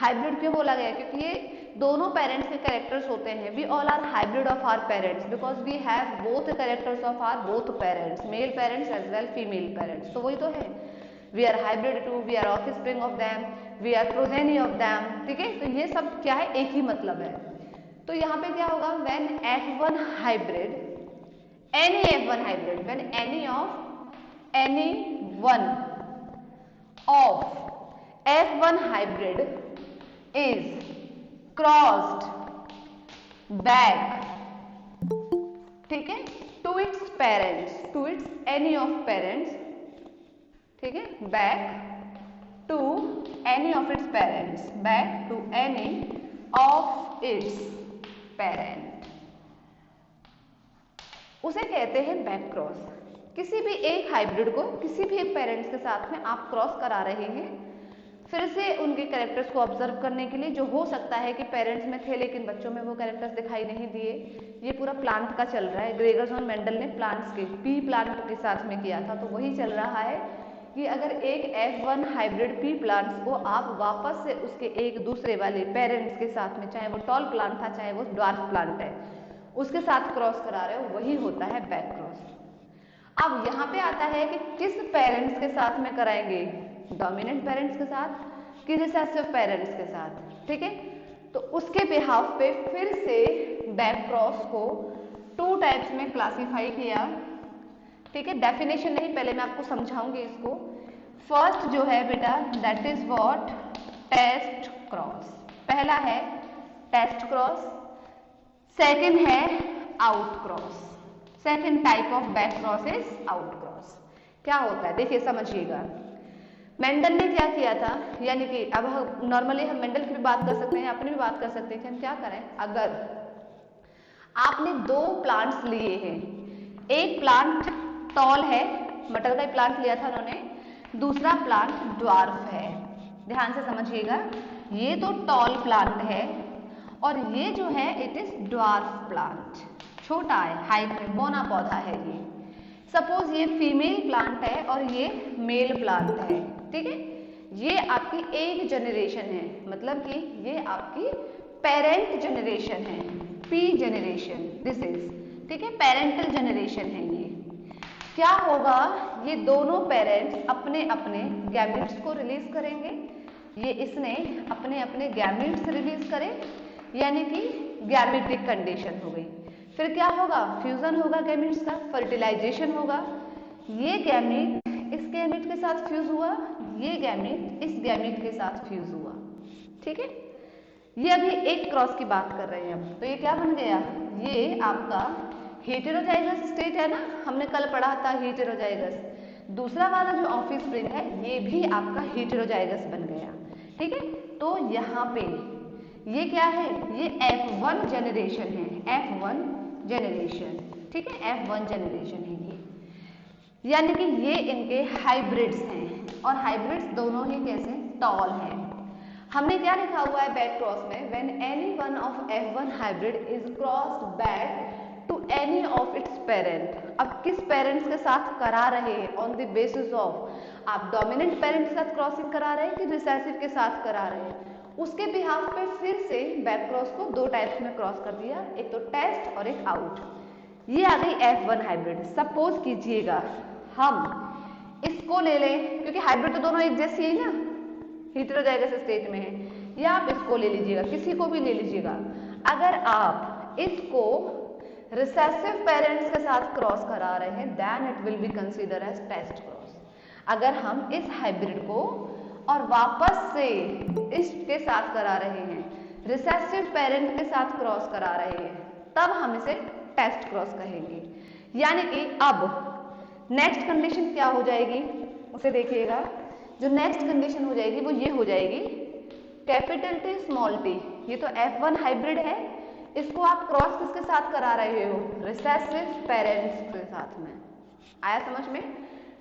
Speaker 1: हाइब्रिड क्यों बोला गया? क्योंकि ये दोनों पेरेंट्स के कैरेक्टर्स होते हैं। We all are hybrid of our parents because we have both characters of our both parents, male parents as well female parents. तो वही तो है, we are hybrid too, we are offspring of them, we are progeny of them, ठीक है। तो ये सब क्या है, एक ही मतलब है। तो यहाँ पे क्या होगा, when F1 hybrid, any F1 hybrid, when any one of F1 hybrid is crossed back, ठीक है, to its parents, to its any of parents, ठीक है, back to any of its parents, back to any of its parent, उसे कहते हैं बैक क्रॉस। किसी भी एक हाइब्रिड को किसी भी एक पेरेंट्स के साथ में आप क्रॉस करा रहे हैं, फिर से उनके कैरेक्टर्स को ऑब्जर्व करने के लिए, जो हो सकता है कि पेरेंट्स में थे लेकिन बच्चों में वो कैरेक्टर्स दिखाई नहीं दिए। ये पूरा प्लांट का चल रहा है, ग्रेगर्स और मेंडल ने प्लांट्स के पी प्लांट के साथ में किया था, तो वही चल रहा है कि अगर एक F1 हाइब्रिड पी प्लांट्स को आप वापस से उसके एक दूसरे वाले पेरेंट्स के साथ में, चाहे वो टॉल प्लांट था चाहे वो ड्वार्फ प्लांट है, उसके साथ क्रॉस करा रहे हो, वही होता है बैक क्रॉस। अब यहाँ पे आता है कि किस पेरेंट्स के साथ में कराएंगे, डोमिनेंट पेरेंट्स के साथ कि रिसेसिव पेरेंट्स के साथ, ठीक है। तो उसके बिहाफ पे फिर से बैक क्रॉस को टू टाइप्स में क्लासीफाई किया, ठीक है। डेफिनेशन नहीं, पहले मैं आपको समझाऊंगी इसको। फर्स्ट जो है बेटा, that is what, test cross. पहला है टेस्ट क्रॉस, सेकंड है out cross. Second type of back cross is out cross. क्या होता है देखिए, समझिएगा। मेंडल ने क्या किया था, यानी कि अब नॉर्मली हम मेंडल की भी बात कर सकते हैं, अपनी भी बात कर सकते हैं कि हम क्या करें। अगर आपने दो प्लांट्स लिए हैं, एक प्लांट टॉल है, मटर का ही प्लांट लिया था उन्होंने, दूसरा प्लांट ड्वार्फ है। ध्यान से समझिएगा, ये तो टॉल प्लांट है और ये जो है इट इज ड्वार्फ प्लांट, छोटा है, हाइट में बौना पौधा है ये। सपोज ये फीमेल प्लांट है और ये मेल प्लांट है, ठीक है। ये आपकी एक जनरेशन है, मतलब कि ये आपकी पेरेंट जनरेशन है, पी जनरेशन, दिस इज, ठीक है, पेरेंटल जनरेशन है ये। क्या होगा, ये दोनों पेरेंट्स अपने अपने गैमेट्स को रिलीज करेंगे, ये इसने अपने अपने गैमेट्स रिलीज करे, यानी कि गैमेटिक कंडीशन हो गई। फिर क्या होगा, फ्यूजन होगा गैमेट्स का, फर्टिलाइजेशन होगा। ये गैमेट इस गैमेट के साथ फ्यूज हुआ, ये गैमेट इस गैमेट के साथ फ्यूज हुआ, ठीक है। ये अभी एक क्रॉस की बात कर रहे हैं हम, तो ये क्या बन गया, ये आपका हेटेरोजाइगस स्टेट है ना, हमने कल पढ़ा था हेटेरोजाइगस। दूसरा वाला जो ऑफस्प्रिंग है ये भी आपका हेटेरोजाइगस बन गया, ठीक है। तो यहाँ पे ये क्या है, ये F1 जनरेशन है, F1 जनरेशन, ठीक है, F1 जनरेशन है ये, यानी कि ये इनके हाइब्रिड्स हैं, और हाइब्रिड्स दोनों ही कैसे, टॉल हैं। हमने क्या लिखा हुआ है बैक क्रॉस में, when any one of F1 hybrid is crossed back to any of its parent. अब किस पेरेंट्स के साथ करा रहे हैं, ऑन द बेसिस ऑफ, आप डोमिनेंट पेरेंट के साथ क्रॉसिंग करा रहे हैं कि रिसेसिव के साथ करा रहे हैं, उसके बिहाफ पे फिर से बैक क्रॉस को दो टाइप्स में क्रॉस कर दिया, एक तो टेस्ट और एक आउट। ये आ गई F1 हाइब्रिड। सपोज कीजिएगा हम इसको ले लें, क्योंकि हाइब्रिड तो दोनों एक जैसी है ना, हेटेरोजाइगस स्टेट में है, या आप इसको ले लीजिएगा, किसी को भी ले लीजिएगा। अगर आप इसको रिसेसिव पेरेंट्स के साथ क्रॉस करा रहे हैं, then it will be consider as test cross. अगर हम इस हाइब्रिड को और वापस से इसके साथ करा रहे हैं, रिसेसिव पेरेंट के साथ क्रॉस करा रहे हैं, तब हम इसे टेस्ट क्रॉस कहेंगे। यानी कि अब नेक्स्ट कंडीशन क्या हो जाएगी, उसे देखिएगा। जो नेक्स्ट कंडीशन हो जाएगी वो ये हो जाएगी, कैपिटल T स्मॉल t। ये तो F1 हाइब्रिड है, इसको आप क्रॉस किसके साथ करा रहे हो, रिसेसिव पेरेंट्स के साथ में। आया समझ में?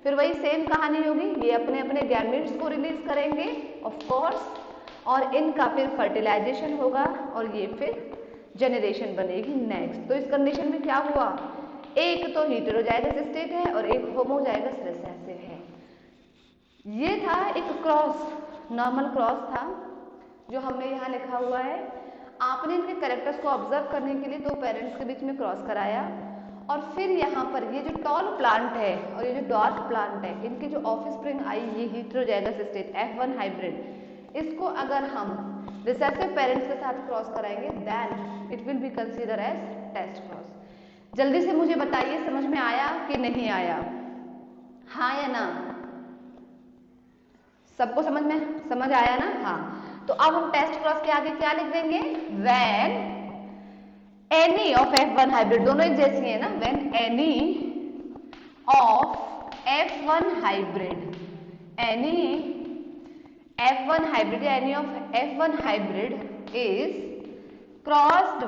Speaker 1: फिर वही सेम कहानी होगी, ये अपने अपने गैमेट्स को रिलीज करेंगे ऑफ कोर्स, और इनका फिर फर्टिलाइजेशन होगा और ये फिर जनरेशन बनेगी नेक्स्ट। तो इस कंडीशन में क्या हुआ, एक तो हेटेरोजाइगस स्टेट है और एक होमोजाइगस रिसेसिव है। ये था एक क्रॉस, नॉर्मल क्रॉस था जो हमने यहाँ लिखा हुआ है। आपने इनके कैरेक्टर्स को ऑब्जर्व करने के लिए दो पेरेंट्स के बीच में क्रॉस कराया और फिर यहाँ पर ये जो टॉल प्लांट है और ये जो डॉर्फ प्लांट है, इनकी जो ऑफस्प्रिंग आई ये हेटेरोजाइगस स्टेज F1 हाइब्रिड, इसको अगर हम रिसेसिव पेरेंट्स के साथ क्रॉस कराएंगे then it will be consider as test cross. जल्दी से मुझे बताइए समझ में आया कि नहीं आया, हाँ या ना? सबको समझ आया ना? हाँ। तो अब हम टेस्ट क्रॉस के आगे क्या लिख देंगे? When any of F1 hybrid, दोनों एक जैसी है ना, when any of F1 hybrid, any F1 hybrid या any of F1 hybrid is crossed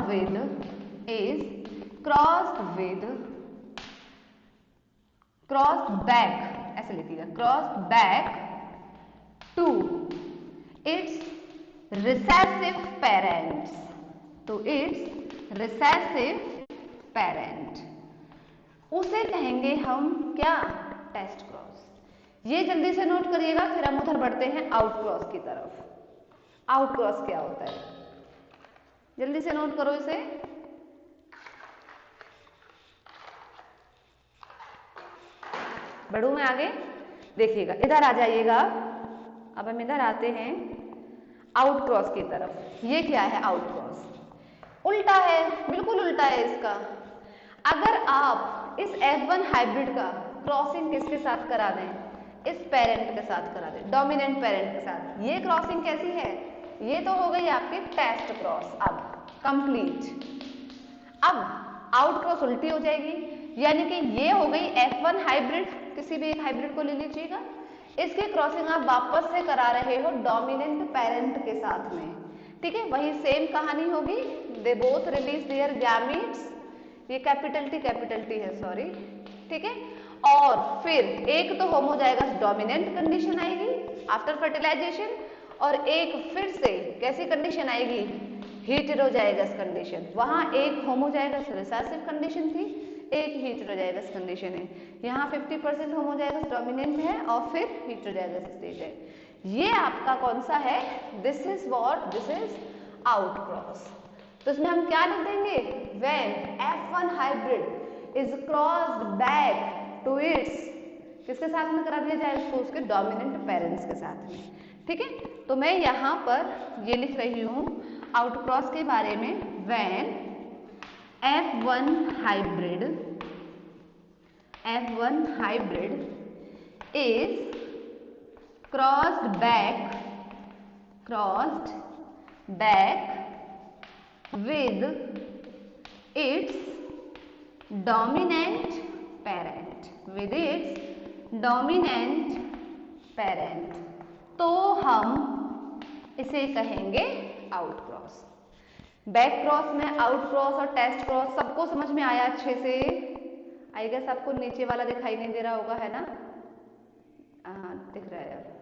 Speaker 1: back, ऐसे लिखिएगा, crossed back to its recessive parents, to its recessive parent, उसे कहेंगे हम क्या? Test cross. ये जल्दी से नोट करिएगा, फिर हम उधर बढ़ते हैं आउट क्रॉस की तरफ। आउट क्रॉस क्या होता है? जल्दी से नोट करो इसे। बढ़ू मैं आगे, देखिएगा, इधर आ जाइएगा। अब हम इधर आते हैं आउट क्रॉस की तरफ। ये क्या है? आउट क्रॉस उल्टा है, बिल्कुल उल्टा है इसका। अगर आप इस F1 हाइब्रिड का क्रॉसिंग किसके साथ करा दें? इस पेरेंट के साथ करा दें, डोमिनेंट पेरेंट के साथ। ये क्रॉसिंग कैसी है? ये तो हो गई आपकी टेस्ट क्रॉस, अब कंप्लीट। अब आउट क्रॉस उल्टी हो जाएगी, यानी कि ये हो गई F1 हाइब्रिड, किसी भी एक हाइब्रिड को ले लीजिएगा, इसकी क्रॉसिंग आप वापस से करा रहे हो डोमिनेंट पेरेंट के साथ में, ठीक है? वही सेम कहानी होगी, they both release there gametes, ये कैपिटल टी है, सॉरी, ठीक है? और फिर एक तो होमोजाइगस डोमिनेंट कंडीशन आएगी आफ्टर फर्टिलाइजेशन, और एक फिर से कैसी कंडीशन आएगी? Heterozygous condition. वहां एक होमोजाइगस रिसेसिव कंडीशन थी, एक हेटेरोजाइगस कंडीशन है। यहाँ 50% होमोजाइगस डोमिनेंट है और फिर हेटेरोजाइगस स्टेज है। ये आपका कौन सा है? This is what? This is out cross. तो इसमें हम क्या लिख देंगे? When F1 hybrid is crossed back to its, किसके साथ में करा दिया जाए उसको? उसके डोमिनेंट पेरेंट्स के साथ में, ठीक है? तो मैं यहाँ पर ये लिख रही हूँ आउट क्रॉस के बारे में, when F1 hybrid is crossed back with its dominant parent, तो हम इसे कहेंगे आउट क्रॉस। बैक क्रॉस में आउट क्रॉस और टेस्ट क्रॉस सबको समझ में आया अच्छे से? आई गेस आपको नीचे वाला दिखाई नहीं दे रहा होगा, है ना? हाँ दिख रहा है।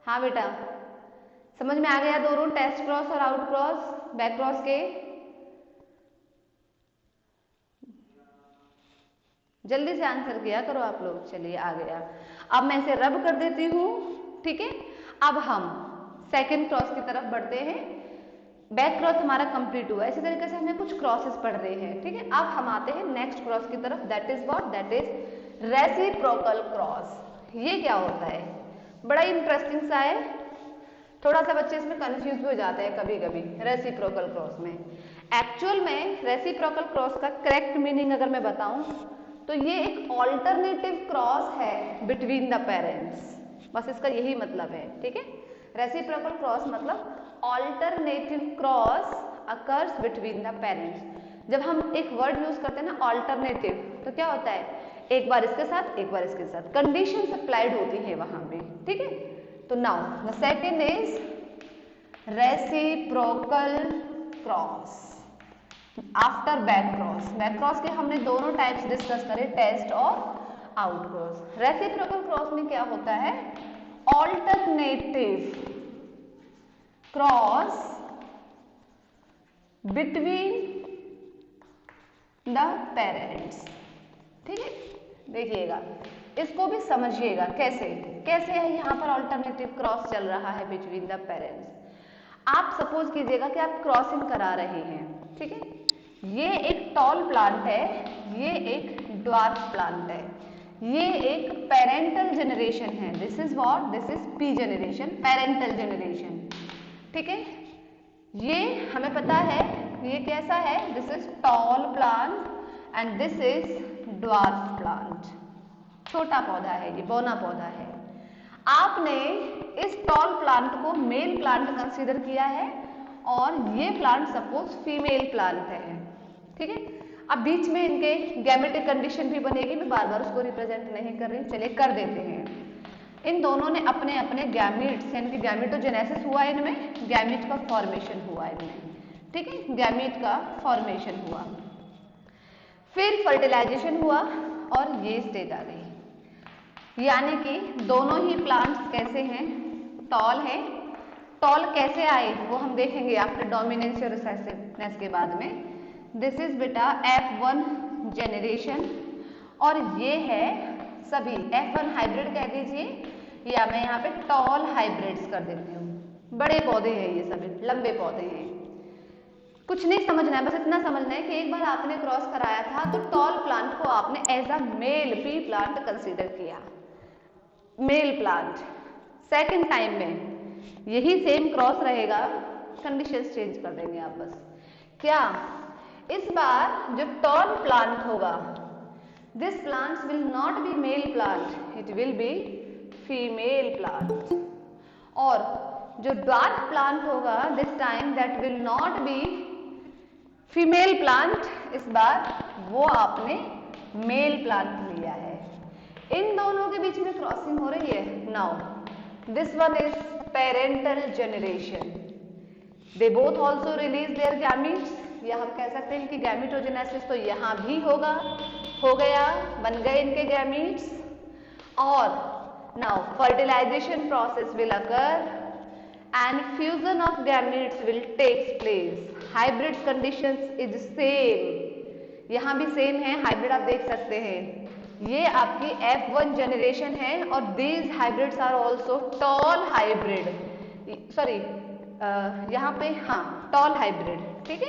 Speaker 1: हाँ बेटा, समझ में आ गया दोनों, टेस्ट क्रॉस और आउट क्रॉस बैक क्रॉस के? जल्दी से आंसर किया करो आप लोग। चलिए आ गया। अब मैं इसे रब कर देती हूँ, ठीक है? अब हम सेकंड क्रॉस की तरफ बढ़ते हैं। बैक क्रॉस हमारा कंप्लीट हुआ, इसी तरीके से हमें कुछ क्रॉसेस पढ़ रहे हैं, ठीक है? अब हम आते हैं नेक्स्ट क्रॉस की तरफ, that is what? That is reciprocal cross. ये क्या होता है? बड़ा इंटरेस्टिंग सा है, थोड़ा सा बच्चे इसमें कंफ्यूज भी हो जाते हैं कभी कभी रेसिप्रोकल क्रॉस में। एक्चुअल में रेसिप्रोकल क्रॉस का करेक्ट मीनिंग अगर मैं बताऊं तो ये एक ऑल्टरनेटिव क्रॉस है बिटवीन द पेरेंट्स, बस इसका यही मतलब है, ठीक है? रेसिप्रोकल क्रॉस मतलब alternative cross occurs between the parents. जब हम एक वर्ड यूज करते हैं ना ऑल्टरनेटिव, तो क्या होता है? एक बार इसके साथ एक बार इसके साथ, कंडीशन अप्लाइड होती है वहां पे, ठीक है? तो now the second is reciprocal cross after back cross. Back cross के हमने दोनों टाइप्स डिस्कस करे, टेस्ट और आउट क्रॉस। रेसिप्रोकल क्रॉस में क्या होता है? Alternative cross between the parents, ठीक है? देखिएगा, इसको भी समझिएगा कैसे कैसे है यहाँ पर ऑल्टरनेटिव क्रॉस चल रहा है बिटवीन द पेरेंट्स। आप सपोज कीजिएगा कि आप क्रॉसिंग करा रहे हैं, ठीक है। ये एक टॉल प्लांट है, ये एक ड्वार्फ प्लांट है, ये एक पेरेंटल जनरेशन है। This is what, this is P generation, parental generation, ठीक है। ये हमें पता है ये कैसा है, this is tall plant and this is dwarf plant, छोटा पौधा है, ये बौना पौधा है। आपने इस टॉल प्लांट को मेल प्लांट कंसीडर किया है और ये प्लांट सपोज फीमेल प्लांट है, ठीक है। अब बीच में इनके गैमेटिक कंडीशन भी बनेगी, मैं बार बार उसको रिप्रेजेंट नहीं कर रही, चलिए कर देते हैं। इन दोनों ने अपने अपने गैमीट्स यानी कि गैमेटोजेनेसिस हुआ इनमें, गैमीट का फॉर्मेशन हुआ इनमें, ठीक है, गैमीट का फॉर्मेशन हुआ, फिर फर्टिलाइजेशन हुआ और ये स्टेज आ गई। यानी कि दोनों ही प्लांट्स कैसे हैं, टॉल हैं। टॉल कैसे आए वो हम देखेंगे आफ्टर डोमिनेंस और रिसेसिवनेस के बाद में। दिस इज बेटा F1 जनरेशन और ये है सभी F1 हाइब्रिड कह दीजिए, या मैं यहाँ पे टॉल हाइब्रिड्स कर देती हूँ। बड़े पौधे हैं ये सभी, लंबे पौधे हैं। कुछ नहीं समझना है, बस इतना समझना है कि एक बार आपने क्रॉस कराया था तो टॉल प्लांट को आपने as a male pea plant consider किया, मेल प्लांट। सेकेंड टाइम में यही सेम क्रॉस रहेगा, कंडीशंस चेंज कर देंगे आप बस। क्या इस बार जो टॉल प्लांट होगा, this plant will not be male plant, it will be female plant. और जो ड्वार्फ प्लांट होगा this time that will not be female plant, इस बार वो आपने मेल प्लांट लिया है। इन दोनों के बीच में क्रॉसिंग हो रही है। Now this one is parental generation, they both also release there gametes, या हम कह सकते हैं कि गैमेटोजेनेसिस तो यहाँ भी होगा, हो गया, बन गए इनके गैमीट्स। और now fertilisation process will occur and fusion of gametes will takes place. Hybrid conditions is same, यहाँ भी सेम है, हाइब्रिड आप देख सकते हैं। ये आपकी F1 जनरेशन है और these hybrids are also tall hybrid, sorry यहाँ पे हाँ टॉल हाइब्रिड, ठीक है।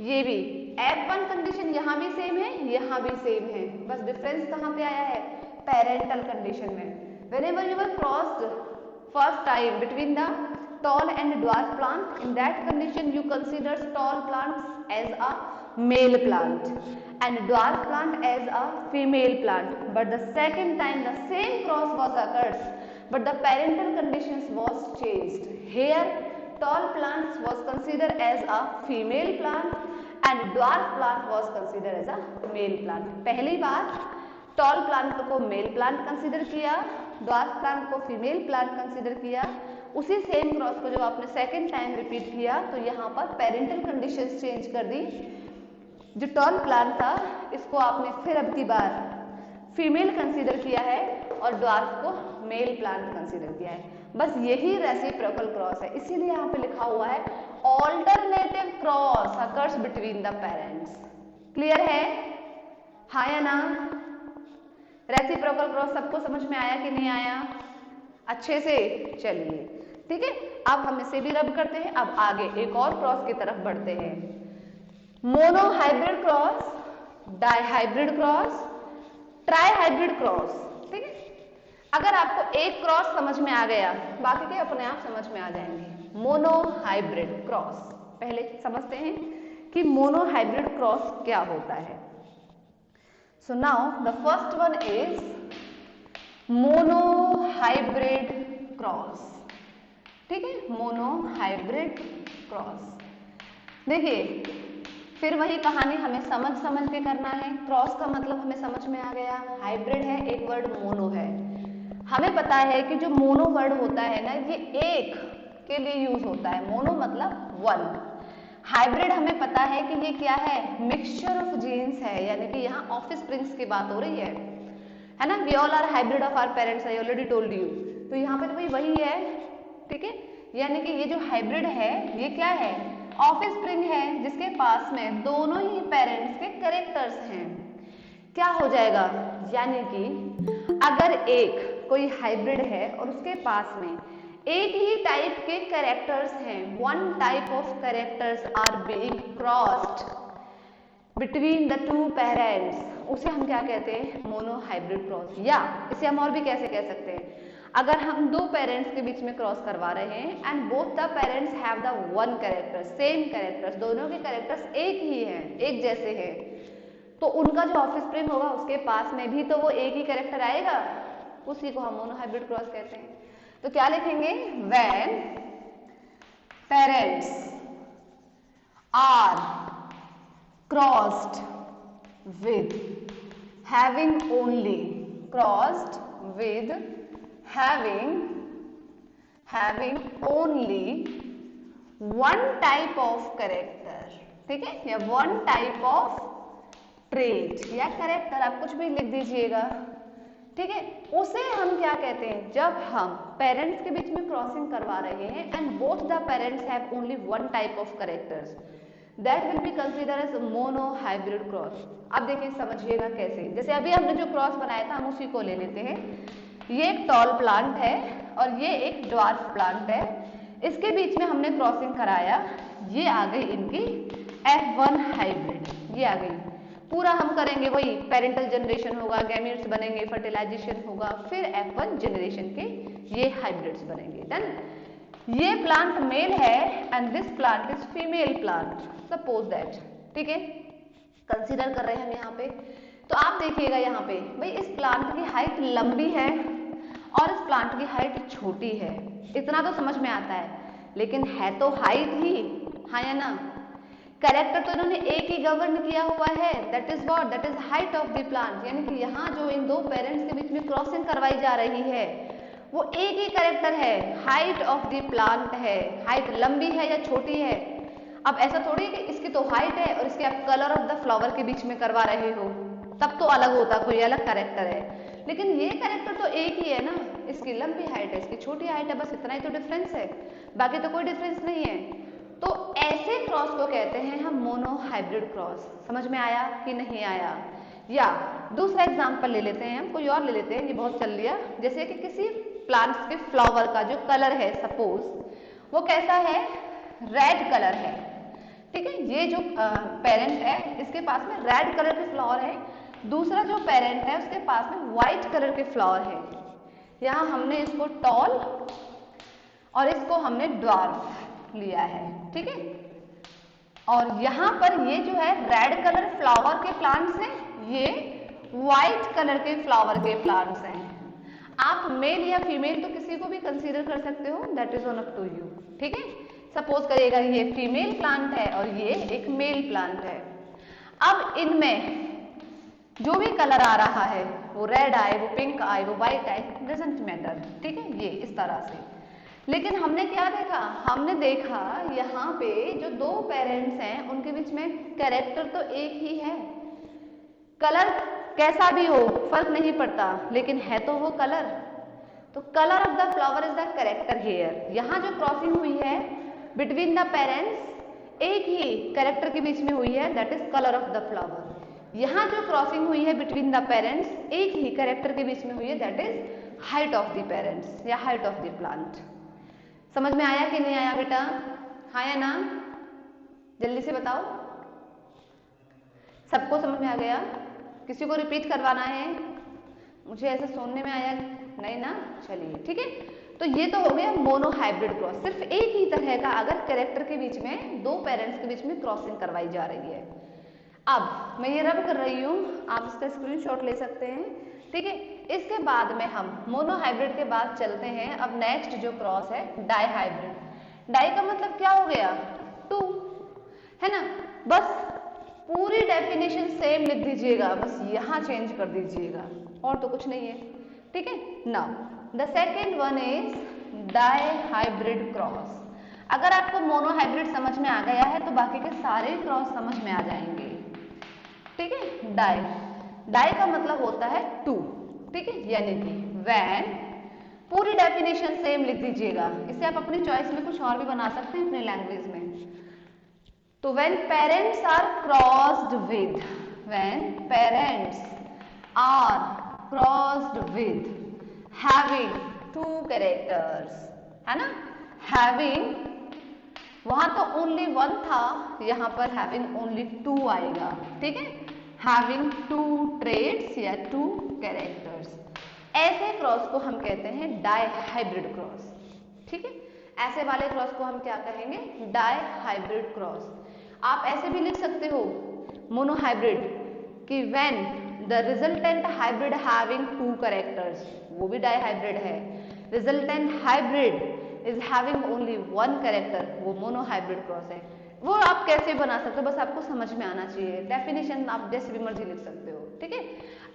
Speaker 1: ये भी F1 कंडीशन यहाँ भी सेम है, यहाँ भी सेम है, बस डिफरेंस कहाँ पे आया है, पेरेंटल कंडीशन में। Whenever you were crossed first time between the tall and dwarf plant, in that condition you consider tall plants as a male plant and dwarf plant as a female plant, but the second time the same cross was occurs but the parental conditions was changed. Here tall plants was considered as a female plant and dwarf plant was considered as a male plant. पहली बार टॉल प्लांट को मेल प्लांट कंसीडर किया, ड्वार्फ प्लांट को फीमेल प्लांट कंसीडर किया। उसी सेम क्रॉस को जब आपने सेकेंड टाइम रिपीट किया तो यहाँ पर पेरेंटल कंडीशंस चेंज कर दी। जो टॉल प्लांट था इसको आपने फिर अब की बार फीमेल कंसीडर किया है और ड्वार्फ को मेल प्लांट कंसीडर किया है। बस यही रेसिप्रोकल क्रॉस है, इसीलिए यहाँ पे लिखा हुआ है alternative cross occurs between the parents. Clear है, हाँ या ना? रेसिप्रोकल क्रॉस सबको समझ में आया कि नहीं आया? अच्छे से चलिए, ठीक है। अब हम इसे भी रब करते हैं। अब आगे एक और क्रॉस की तरफ बढ़ते हैं। Monohybrid cross, dihybrid cross, trihybrid cross, ठीक है। अगर आपको एक क्रॉस समझ में आ गया बाकी के अपने आप समझ में आ जाएंगे। मोनो हाइब्रिड क्रॉस पहले समझते हैं कि मोनो हाइब्रिड क्रॉस क्या होता है। So now the first one is mono hybrid cross, ठीक है, मोनो हाइब्रिड क्रॉस। देखिए फिर वही कहानी, हमें समझ के करना है। क्रॉस का मतलब हमें समझ में आ गया, हाइब्रिड है, एक वर्ड मोनो है। हमें पता है कि जो मोनो वर्ड होता है ना ये एक के लिए यूज होता है, मोनो मतलब वन। हाइब्रिड हमें पता है कि ये क्या है, मिक्सचर ऑफ जीन्स है, यानी कि यहाँ ऑफस्प्रिंग्स की बात हो रही है ना। We all are hybrid of our parents, I already told you. तो यहाँ पे तो वही है, ठीक है। यानी कि ये जो हाइब्रिड है ये क्या है, ऑफस्प्रिंग है जिसके पास में दोनों ही पेरेंट्स के कैरेक्टर्स हैं। क्या हो जाएगा, यानी कि अगर एक कोई हाइब्रिड है और उसके पास में एक ही टाइप के कैरेक्टर्स हैं, one type of characters are being crossed between the two parents, उसे हम क्या कहते हैं, मोनोहाइब्रिड क्रॉस। या इसे हम और भी कैसे कह सकते हैं, अगर हम दो पेरेंट्स के बीच में क्रॉस करवा रहे हैं and both the parents have the one character, same characters, दोनों के कैरेक्टर्स एक ही हैं, एक जैसे हैं, तो उनका जो ऑफस्प्रिंग होगा उसके पास में भी तो वो एक ही कैरेक्टर आएगा, उसी को हम मोनोहाइब्रिड क्रॉस कहते हैं। तो क्या लिखेंगे, when parents are crossed with having only crossed with having only one type of character, ठीक है, या one type of trait या कैरेक्टर, आप कुछ भी लिख दीजिएगा, ठीक है, उसे हम क्या कहते हैं, जब हम पेरेंट्स के बीच में क्रॉसिंग करवा रहे हैं and both the parents have only one type of characters, that will be consider as monohybrid cross. अब देखिए समझिएगा कैसे, जैसे अभी हमने जो क्रॉस बनाया था हम उसी को ले लेते हैं। ये एक टॉल प्लांट है और ये एक ड्वार्फ प्लांट है, इसके बीच में हमने क्रॉसिंग कराया, ये आ गई इनकी F1 हाइब्रिड, ये आ गई, पूरा हम करेंगे वही, पेरेंटल जनरेशन होगा, गैमेट्स बनेंगे, फर्टिलाइजेशन होगा, फिर F1 जनरेशन के ये हाइब्रिड्स बनेंगे। डन। ये प्लांट मेल है and this plant is female plant, suppose that, ठीक है, कंसीडर कर रहे हैं हम यहाँ पे। तो आप देखिएगा यहाँ पे भाई इस प्लांट की हाइट लंबी है और इस प्लांट की हाइट छोटी है, इतना तो समझ में आता है, लेकिन है तो हाइट ही, हाँ या ना, कैरेक्टर तो इन्होंने एक ही गवर्न किया हुआ है, that is what, that is height of the plant, यानी कि यहाँ जो इन दो पेरेंट्स के बीच में क्रॉसिंग करवाई जा रही है वो एक ही कैरेक्टर है, हाइट ऑफ द प्लांट है, हाइट लंबी है या छोटी है। अब ऐसा थोड़ी कि इसकी तो हाइट है और इसके आप कलर ऑफ द फ्लावर के बीच में करवा रहे हो, तब तो अलग होता, कोई अलग कैरेक्टर है, लेकिन ये कैरेक्टर तो एक ही है ना, इसकी लंबी हाइट है, इसकी छोटी हाइट है, बस इतना ही तो डिफरेंस है, बाकी तो कोई डिफरेंस नहीं है। तो ऐसे क्रॉस को कहते हैं हम मोनोहाइब्रिड क्रॉस। समझ में आया कि नहीं आया? या दूसरा एग्जांपल ले लेते हैं हम, कोई और ले लेते हैं, ये बहुत चल लिया, जैसे कि किसी प्लांट्स के फ्लावर का जो कलर है, सपोज वो कैसा है, रेड कलर है, ठीक है, ये जो पेरेंट है इसके पास में रेड कलर के फ्लावर है, दूसरा जो पेरेंट है उसके पास में व्हाइट कलर के फ्लावर है। यहाँ हमने इसको टॉल और इसको हमने ड्वार्फ लिया है, ठीक है, और यहाँ पर ये जो है रेड कलर फ्लावर के प्लांट्स हैं, ये व्हाइट कलर के फ्लावर के प्लांट्स हैं। आप मेल या फीमेल तो किसी को भी कंसीडर कर सकते हो, that is on up to you, ठीक है। सपोज करिएगा ये फीमेल प्लांट है और ये एक मेल प्लांट है। अब इनमें जो भी कलर आ रहा है, वो रेड आए, वो पिंक आए, वो व्हाइट आए, डजंट मैटर, ठीक है, ये इस तरह से। लेकिन हमने क्या देखा, हमने देखा यहाँ पे जो दो पेरेंट्स हैं उनके बीच में कैरेक्टर तो एक ही है, कलर कैसा भी हो फर्क नहीं पड़ता, लेकिन है तो वो कलर। तो colour of the flower is the character here. यहाँ जो क्रॉसिंग हुई है बिटवीन द पेरेंट्स, एक ही कैरेक्टर के बीच में हुई है, that is colour of the flower. यहाँ जो क्रॉसिंग हुई है बिटवीन द पेरेंट्स, एक ही कैरेक्टर के बीच में हुई है, that is height of the parents या हाइट ऑफ द प्लांट। समझ में आया कि नहीं आया बेटा? हाँ या ना? जल्दी से बताओ, सबको समझ में आ गया? किसी को रिपीट करवाना है? मुझे ऐसे सुनने में आया नहीं ना, चलिए ठीक है। तो ये तो हो गया मोनोहाइब्रिड क्रॉस, सिर्फ एक ही तरह का अगर कैरेक्टर के बीच में दो पेरेंट्स के बीच में क्रॉसिंग करवाई जा रही है। अब मैं ये रब कर रही हूँ, आप इसका स्क्रीनशॉट ले सकते हैं, ठीक है। इसके बाद में हम मोनोहाइब्रिड के बाद चलते हैं, अब नेक्स्ट जो क्रॉस है डाई हाइब्रिड। डाई का मतलब क्या हो गया? टू, है ना। बस पूरी डेफिनेशन सेम लिख दीजिएगा, बस यहाँ चेंज कर दीजिएगा, और तो कुछ नहीं है, ठीक है। Now the second one is dihybrid cross. अगर आपको मोनोहाइब्रिड समझ में आ गया है तो बाकी के सारे क्रॉस समझ में आ जाएंगे, ठीक है। डाई, डाई का मतलब होता है टू, ठीक है, यानी कि व्हेन, पूरी डेफिनेशन सेम लिख दीजिएगा, इसे आप अपनी चॉइस में कुछ और भी बना सकते हैं अपने लैंग्वेज में। तो when parents are crossed with, when parents are crossed with having two characters, है ना, हैविंग, वहां तो ओनली वन था, यहां पर हैविंग ओनली टू आएगा, ठीक है, हैविंग टू ट्रेड्स या टू कैरेक्टर्स। ऐसे क्रॉस को हम कहते हैं डाई हाइब्रिड क्रॉस, ठीक है, ऐसे वाले क्रॉस को हम क्या कहेंगे, डाई हाइब्रिड क्रॉस। आप ऐसे भी लिख सकते हो मोनोहाइब्रिड, कि when the resultant hybrid having two characters, वो भी डाई हाइब्रिड है। Resultant hybrid is having only one character, वो मोनोहाइब्रिड क्रॉस है। वो आप कैसे बना सकते हो, बस आपको समझ में आना चाहिए, डेफिनेशन आप जैसे भी मर्जी लिख सकते हो, ठीक है।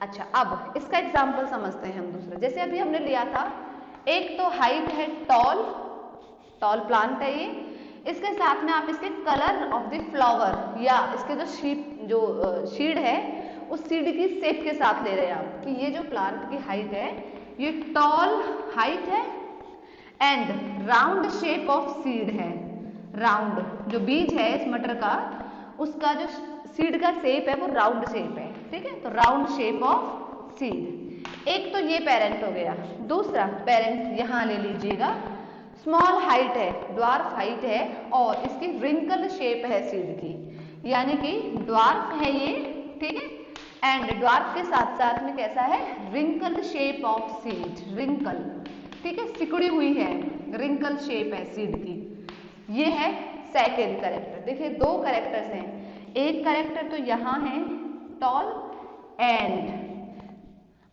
Speaker 1: अच्छा, अब इसका एग्जाम्पल समझते हैं हम दूसरा। जैसे अभी हमने लिया था, एक तो हाइट है टॉल, टॉल प्लांट है ये, इसके साथ में आप इसके कलर ऑफ द फ्लावर या इसके जो शीड है उस सीड की शेप के साथ ले रहे हैं आप, कि ये जो प्लांट की हाइट है ये टॉल हाइट है and round shape of seed है। राउंड जो बीज है इस मटर का, उसका जो सीड का शेप है वो राउंड शेप है, ठीक है, तो राउंड शेप ऑफ सीड। एक तो ये पेरेंट हो गया। दूसरा पेरेंट यहां ले लीजिएगा, स्मॉल हाइट है, ड्वार्फ हाइट है और इसकी रिंकल शेप है सीड की, यानी कि ड्वार्फ है ये, ठीक है, एंड ड्वार्फ के साथ साथ में कैसा है, wrinkle shape of seed, wrinkle, ठीक है, सिकुड़ी हुई है, रिंकल शेप है सीड की। ये है सेकेंड कैरेक्टर। देखिए दो कैरेक्टर्स हैं, एक कैरेक्टर तो यहां है टॉल एंड,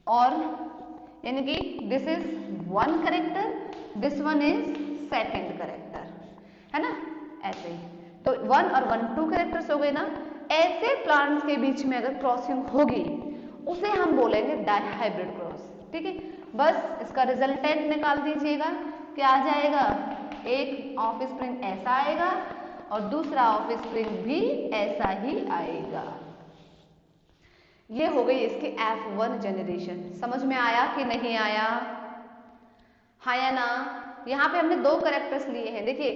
Speaker 1: और यानी कि this is one character, this one is second character, है ना, ऐसे ही। तो वन और वन टू कैरेक्टर्स हो गए ना। ऐसे प्लांट्स के बीच में अगर क्रॉसिंग होगी उसे हम बोलेंगे डाई हाइब्रिड क्रॉस, ठीक है। बस इसका रिजल्टेंट निकाल दीजिएगा, क्या आ जाएगा, एक ऑफ स्प्रिंग ऐसा आएगा और दूसरा ऑफ स्प्रिंग भी ऐसा ही आएगा। ये हो गई इसकी F1 जनरेशन। समझ में आया कि नहीं आया, हाँ या ना। यहाँ पे हमने दो कैरेक्टर्स लिए हैं। देखिए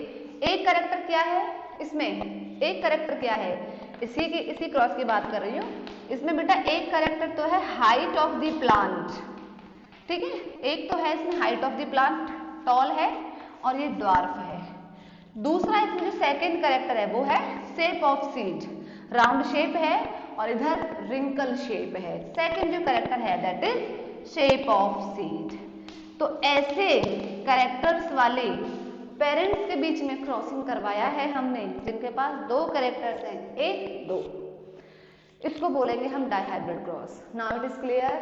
Speaker 1: एक कैरेक्टर क्या है इसमें, एक कैरेक्टर क्या है, इसी क्रॉस की बात कर रही हूँ। इसमें बेटा एक कैरेक्टर तो है हाइट ऑफ द प्लांट, ठीक है, एक तो है इसमें height of the plant, tall है और ये ड्वार्फ है। दूसरा इसमें जो सेकेंड कैरेक्टर है वो है shape of seed, round shape है और इधर रिंकल शेप है। सेकेंड जो कैरेक्टर है that is shape of seed. तो ऐसे कैरेक्टर्स वाले पेरेंट्स के बीच में क्रॉसिंग करवाया है हमने, जिनके पास दो कैरेक्टर्स हैं, एक दो, इसको बोलेंगे हम dihybrid cross. Now it is clear,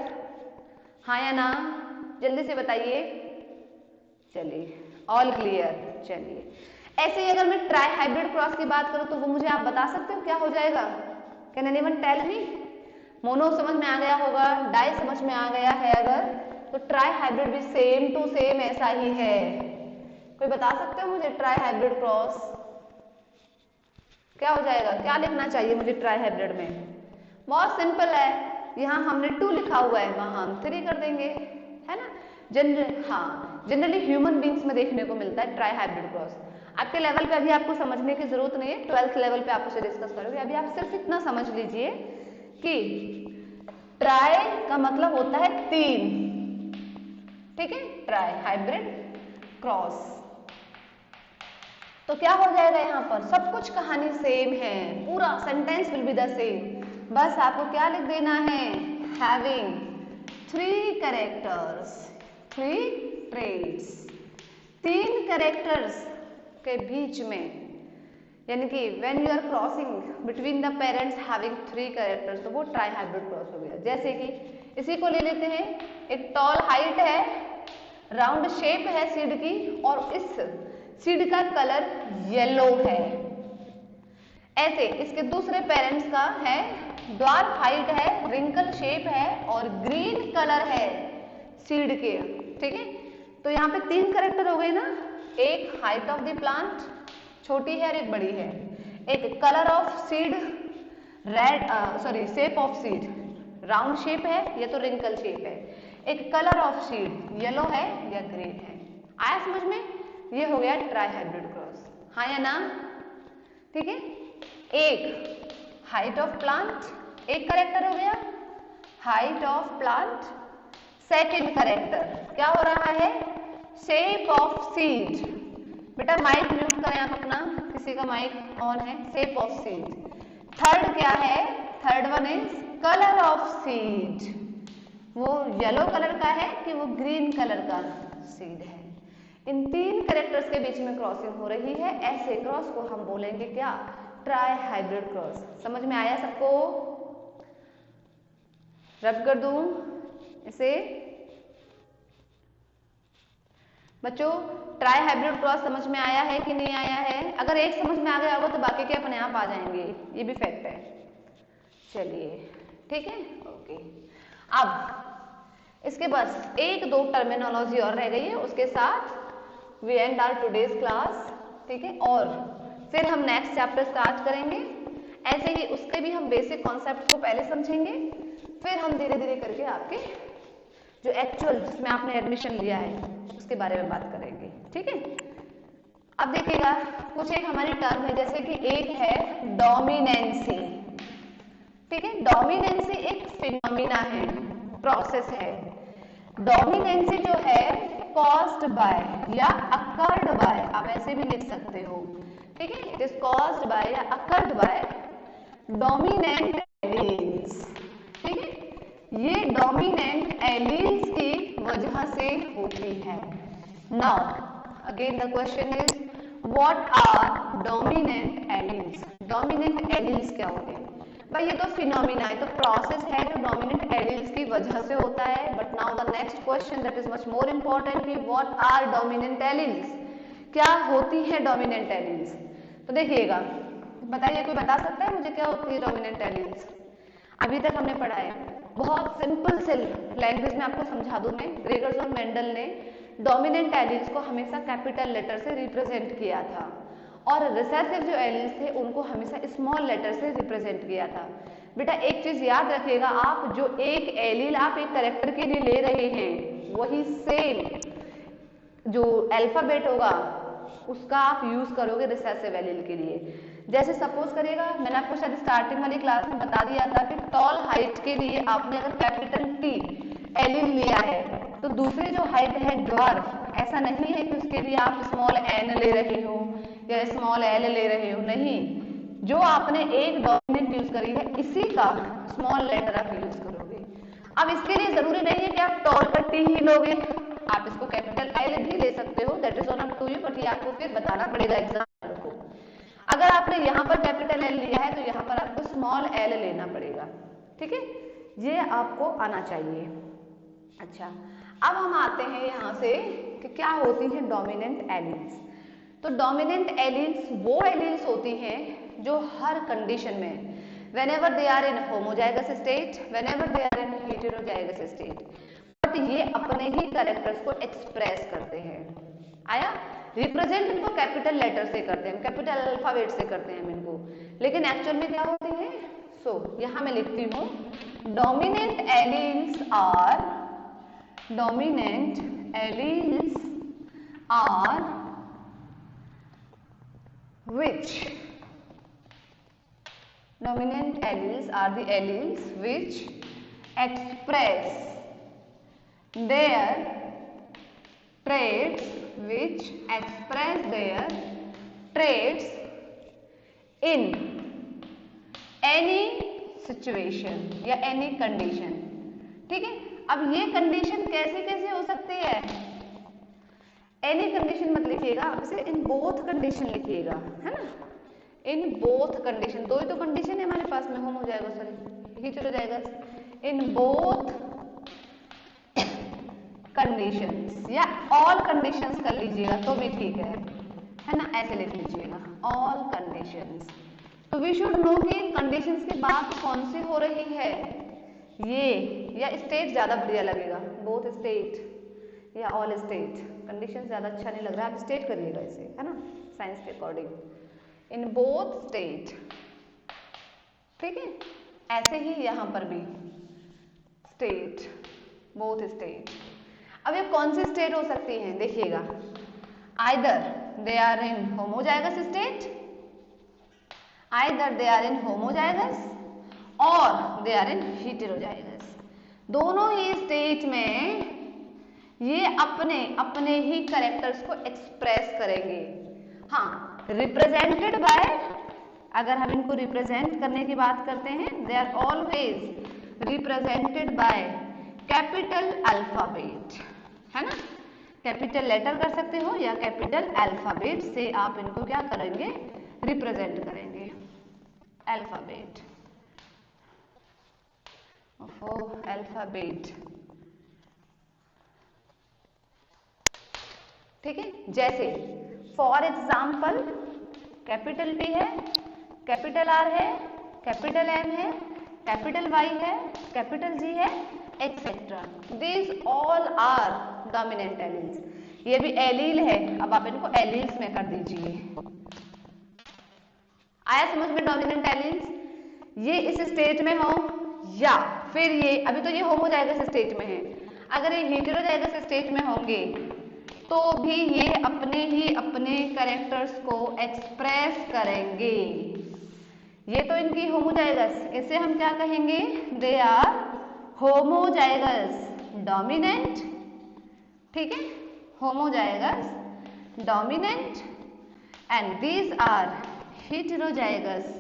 Speaker 1: हाँ या ना, जल्दी से बताइए। चलिए ऑल क्लियर। चलिए ऐसे ही अगर मैं ट्राई हाइब्रिड क्रॉस की बात करूं तो वो मुझे आप बता सकते हो क्या हो जाएगा, can anyone tell me. Mono समझ में आ गया होगा, डाई समझ में आ गया है अगर, तो ट्राई हाइब्रिड भी सेम टू सेम ऐसा ही है। कोई बता सकते हो मुझे ट्राई हाइब्रिड क्रॉस क्या हो जाएगा, क्या लिखना चाहिए मुझे ट्राई हाइब्रिड में। बहुत सिंपल है, यहाँ हमने 2 लिखा हुआ है, वहां हम 3 कर देंगे, है ना। जनरली ह्यूमन बींग्स में देखने को मिलता है ट्राई हाइब्रिड क्रॉस। आपके लेवल पे अभी आपको समझने की जरूरत नहीं है, 12th लेवल पे आप उसे डिस्कस करोगे। अभी आप सिर्फ इतना समझ लीजिए कि ट्राई का मतलब होता है 3, ठीक है, ट्राई हाइब्रिड क्रॉस। तो क्या हो जाएगा, यहाँ पर सब कुछ कहानी सेम है, पूरा sentence will be the same. बस आपको क्या लिख देना है, हैविंग 3 कैरेक्टर्स, 3 ट्रेड्स, 3 कैरेक्टर्स के बीच में, यानी कि when you are crossing between the parents having 3 characters, तो वो ट्राई हाइब्रिड क्रॉस हो गया। जैसे कि इसी को ले लेते हैं, एक टॉल हाइट है, राउंड शेप है सीड की और इस सीड का कलर येलो है। ऐसे इसके दूसरे पेरेंट्स का है, ड्वार्फ हाइट है, रिंकल शेप है और ग्रीन कलर है सीड के, ठीक है। तो यहाँ पे 3 कैरेक्टर हो गए ना, एक हाइट ऑफ द प्लांट छोटी है और एक बड़ी है, एक colour of seed shape of seed round shape है, ये तो रिंकल शेप है, एक कलर ऑफ सीड येलो है या ग्रीन है। आया समझ में, ये हो गया ट्राई हाइब्रिड क्रॉस, हाँ या ना, ठीक है। एक हाइट ऑफ प्लांट, एक कैरेक्टर हो गया height of plant, second character क्या हो रहा है, शेप ऑफ सीड। बेटा माइक म्यूट करें आप अपना, किसी का माइक ऑन है। Shape of seed. थर्ड क्या है? Third one is colour of seed. वो येलो कलर का है कि वो ग्रीन कलर का सीड है। इन तीन कैरेक्टर्स के बीच में क्रॉसिंग हो रही है, ऐसे क्रॉस को हम बोलेंगे क्या? Try hybrid cross. समझ में आया सबको? रब कर दूं इसे? बच्चों ट्राई हाइब्रिड क्रॉस समझ में आया है कि नहीं आया है? अगर एक समझ में आ गया होगा तो बाकी के अपने आप आ जाएंगे, ये भी फैक्ट है। चलिए ठीक है, ओके। अब इसके बस एक दो टर्मिनोलॉजी और रह गई है, उसके साथ we end our today's class. ठीक है, और फिर हम नेक्स्ट चैप्टर स्टार्ट करेंगे। ऐसे ही उसके भी हम बेसिक कॉन्सेप्ट को पहले समझेंगे, फिर हम धीरे धीरे करके आपके जो एक्चुअल जिसमें आपने एडमिशन लिया है उसके बारे में बात करेंगे। ठीक है, अब देखिएगा कुछ एक हमारी टर्म है, जैसे कि एक है डोमिनेंसी। ठीक है, डोमिनेंसी एक फिनोमिना है, प्रोसेस है। डोमिनेंसी जो है कॉज्ड बाय या अकर्ड बाय, आप ऐसे भी लिख सकते हो। ठीक है, इट इज कॉज्ड बाय या अकर्ड बाय डोमिनेंट एलील्स। ठीक है, ये डोमिनेंट एलील्स की वजह से होती है। Now again the question is what are dominant alleles? Dominant alleles क्या होते हैं? भाई ये तो फिनोमिना है, तो प्रोसेस है जो डोमिनेंट एलील्स की वजह से होता है। But now the next question that is much more important कि व्हाट आर डोमिनेंट एलील्स? क्या होती है डोमिनेंट एलील्स? तो देखिएगा, बताइए कोई बता सकता है मुझे क्या होती है डोमिनेंट एलील्स? अभी तक हमने पढ़ा है, बहुत सिंपल से लैंग्वेज में आपको समझा दूं मैं। ग्रेगर्स और मेंडल ने डोमिनेंट एलील्स को हमेशा कैपिटल लेटर से रिप्रेजेंट किया था, और रिसेसिव जो एलील्स थे उनको हमेशा स्मॉल लेटर से रिप्रेजेंट किया था। बेटा एक चीज याद रखिएगा, आप जो एक एलील आप एक कैरेक्टर के लिए ले रहे हैं, वही सेम जो अल्फाबेट होगा उसका आप यूज करोगे रिसेसिव एलील के लिए। जैसे सपोज करिएगा, मैंने आपको शायद स्टार्टिंग वाली क्लास में बता दिया था कि टॉल हाइट के लिए आपने अगर कैपिटल टी एलील लिया है तो दूसरी जो हाइट है ड्वार्फ, ऐसा नहीं है कि उसके लिए आप स्मॉल एन ले रहे हो या स्मॉल एल ले रहे हो, नहीं। जो आपने एक डोमिनेंट यूज करी है इसी का स्मॉल लेटर आप यूज करोगे। अब इसके लिए जरूरी नहीं है कि आप टॉल पर टी ही लोगे, आप इसको कैपिटल एल भी ले सकते हो, that is on up to you, but ये आपको फिर बताना पड़ेगा एग्जाम को। अगर आपने यहाँ पर कैपिटल एल लिया है तो यहाँ पर आपको स्मॉल एल लेना पड़ेगा। ठीक है, ये आपको आना चाहिए। अच्छा, अब हम आते हैं यहाँ से कि क्या होती हैं डोमिनेंट एलील्स। तो डोमिनेंट एलील्स वो एलील्स होती हैं जो हर कंडीशन में whenever they are in homozygous state, whenever they are in heterozygous state, but ये अपने ही कैरेक्टर्स को एक्सप्रेस करते हैं। आया? रिप्रेजेंट इनको कैपिटल लेटर से करते हैं, कैपिटल अल्फाबेट से करते हैं इनको, लेकिन एक्चुअल में क्या होती है? सो यहां मैं लिखती हूं dominant alleles are which dominant alleles are the alleles which express their traits in any situation या any condition। ठीक है, अब ये कंडीशन कैसे कैसे हो सकती है? एनी कंडीशन मत लिखिएगा, अब इसे इन बोथ कंडीशन लिखिएगा, है ना? इन बोथ कंडीशन, दो ही तो कंडीशन है हमारे पास में, होम हो जाएगा, सॉरी ही चलो जाएगा। इन बोथ कंडीशंस या ऑल कंडीशंस कर लीजिएगा तो भी ठीक है ना? ऐसे लिख लीजिएगा ऑल कंडीशंस। तो वी शुड नो कि कंडीशंस की बात कौन सी हो रही है, ये या स्टेट ज्यादा बढ़िया लगेगा, बोथ स्टेट या ऑल स्टेट। कंडीशन ज्यादा अच्छा नहीं लग रहा है, आप स्टेट करिएगा इसे, है ना, साइंस के अकॉर्डिंग, इन बोथ स्टेट। ठीक है, ऐसे ही यहां पर भी स्टेट, बोथ स्टेट। अब ये कौन सी स्टेट हो सकती है? देखिएगा, either they are in homozygous state, either they are in homozygous और दे आर इन हेटेरोजाइगस। दोनों ही स्टेट में ये अपने अपने ही कैरेक्टर्स को एक्सप्रेस करेंगे। हाँ, रिप्रेजेंटेड बाय, अगर हम इनको रिप्रेजेंट करने की बात करते हैं, they are always represented by capital alphabet, है ना। कैपिटल लेटर कर सकते हो या कैपिटल अल्फाबेट से आप इनको क्या करेंगे, रिप्रेजेंट करेंगे। अल्फाबेट, ओहो अल्फाबेट, ठीक है। जैसे फॉर एग्जाम्पल कैपिटल P है, कैपिटल R है, कैपिटल M है, कैपिटल Y है, कैपिटल G है, etcetera. These all are dominant alleles. ये भी एलील है, अब आप इनको एलील्स में कर दीजिए। आया समझ में डोमिनेंट एलील्स? ये इस स्टेट में हो या फिर ये, अभी तो ये होमोजाइगस स्टेट में है, अगर ये हेटेरोजाइगस स्टेट में होंगे तो भी ये अपने ही अपने कैरेक्टर्स को एक्सप्रेस करेंगे। ये तो इनकी होमोजाइगस, इसे हम क्या कहेंगे, दे आर होमोजाइगस डोमिनेंट, ठीक है, homozygous dominant, and these are heterozygous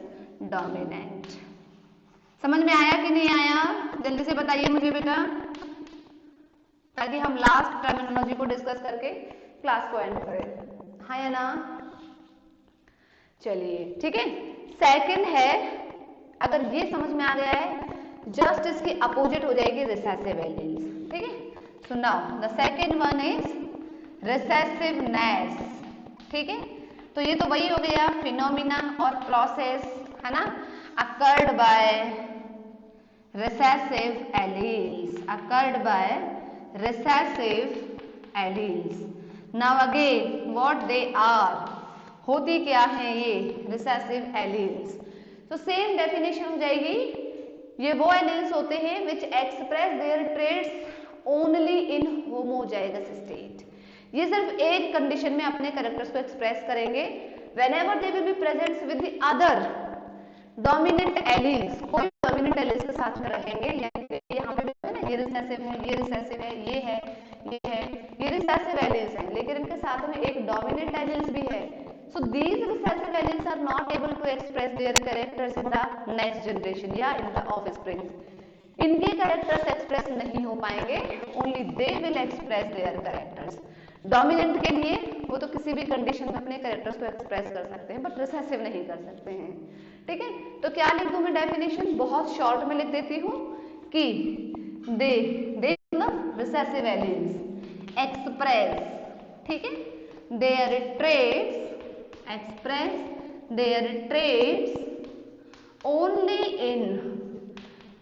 Speaker 1: dominant. समझ में आया कि नहीं आया? जल्दी से बताइए मुझे बेटा, ताकि हम लास्ट टर्मिनोलॉजी को डिस्कस करके क्लास को एंड करें। हाँ या ना? चलिए ठीक है। सेकंड है, अगर ये समझ में आ गया है, जस्ट इसकी अपोजिट हो जाएगी रिसेसिव एलील्स, ठीक है। So now the second one is recessiveness, ठीक है। तो ये तो वही हो गया फिनोमिना और प्रोसेस, है ना, occurred by recessive alleles, occurred by recessive alleles. Now again what they are, होती क्या है ये recessive alleles? तो सेम डेफिनेशन हो जाएगी, ये वो एलील्स होते हैं which express their traits only in homozygous state. ये सिर्फ एक कंडीशन में अपने कैरेक्टर्स को एक्सप्रेस करेंगे, whenever they will be present with the other dominant alleles, कोई डोमिनेंट एलील्स के साथ में रहेंगे, यानी यहाँ पे ये रिसेसिव है, ये रिसेसिव है, ये है, ये है, ये रिसेसिव एलील्स हैं, लेकिन इनके साथ में एक डोमिनेंट एलील्स भी है। So these recessive alleles are not able to express their characters in the next generation या इन द ऑफस्प्रिंग। इनके कैरेक्टर्स एक्सप्रेस नहीं हो पाएंगे, only they will express their characters. Dominant के लिए वो तो किसी भी कंडीशन में अपने कैरेक्टर्स को एक्सप्रेस कर सकते हैं, बट रिसेसिव नहीं कर सकते हैं, ठीक है। तो क्या लिख दूं मैं डेफिनेशन, बहुत शॉर्ट में लिख देती हूँ कि दे मतलब रिसेसिव एलील्स एक्सप्रेस, ठीक है, their traits, express their traits only in,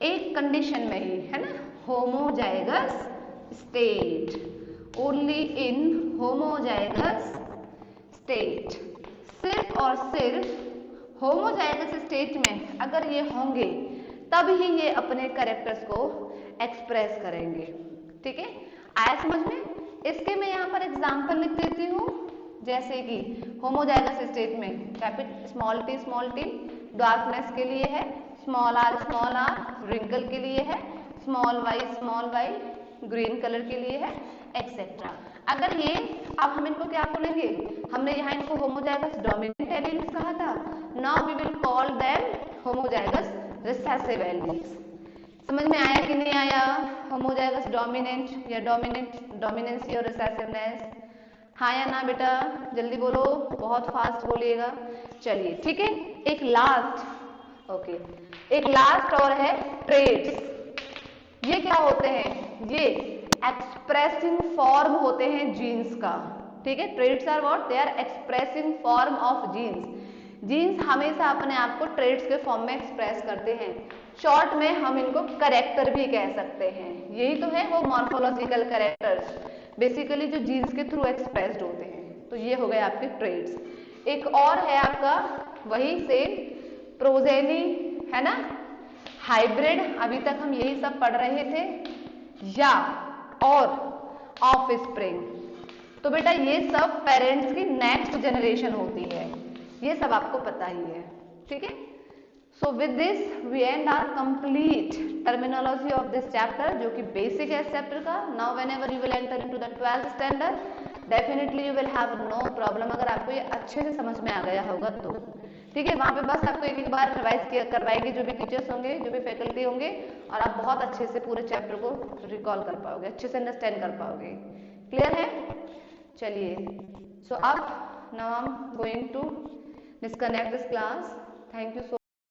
Speaker 1: एक कंडीशन में ही, है ना, homozygous state, only in homozygous state. सिर्फ और सिर्फ होमोजाइगस स्टेट में अगर ये होंगे तब ही ये अपने कैरेक्टर्स को एक्सप्रेस करेंगे, ठीक है। आया समझ में? इसके मैं यहाँ पर एग्जांपल लिख देती हूँ, जैसे कि होमोजाइगस स्टेट में कैपिटल स्मॉल टी डार्कनेस के लिए है, स्मॉल आर रिंकल के लिए है, स्मॉल वाई ग्रीन कलर के लिए है, एक्सेट्रा। अगर ये, अब हम इनको क्या बोलेंगे, हमने यहाँ इनको होमोजाइगस डोमिनेंट एलील्स कहा था, now we will call them homozygous recessive alleles. समझ में आया कि नहीं आया? होमोजाइगस डोमिनेंट या डोमिनेंसी और रिसेसिवनेस, हाँ या ना बेटा? जल्दी बोलो, बहुत फास्ट बोलिएगा। चलिए ठीक है, एक लास्ट, ओके, एक लास्ट और है ट्रेट्स। ये क्या होते हैं? ये एक्सप्रेसिंग फॉर्म होते हैं जीन्स का, ठीक है। Traits are what? They are expressing form of genes. Genes हमेशा अपने आप को ट्रेट्स के फॉर्म में एक्सप्रेस करते हैं, शॉर्ट में हम इनको कैरेक्टर भी कह सकते हैं। यही तो है वो मॉर्फोलॉजिकल कैरेक्टर्स, बेसिकली जो जीन्स के थ्रू एक्सप्रेस्ड होते हैं। तो ये हो गए आपके ट्रेट्स। एक और है आपका वही सेम प्रोजेनी, है ना, हाइब्रिड, अभी तक हम यही सब पढ़ रहे थे, या और ऑफस्प्रिंग। तो बेटा ये सब पेरेंट्स की नेक्स्ट जनरेशन होती है, ये सब आपको पता ही है, ठीक है। So with this we end our complete terminology of this chapter, जो कि बेसिक है इस चैप्टर का. Now whenever you will enter into the 12th standard definitely you will have no problem, अगर आपको ये अच्छे से समझ में आ गया होगा तो. ठीक है, वहाँ पे बस आपको एक बार रिवाइज करवाएंगे जो भी टीचर्स होंगे, जो भी फैकल्टी होंगे, और आप बहुत अच्छे से पूरे चैप्टर को रिकॉल कर पाओगे, अच्छे से अंडरस्टैंड कर पाओगे. क्लियर है? चलिए, सो अब now I am going to disconnect this class. Thank you so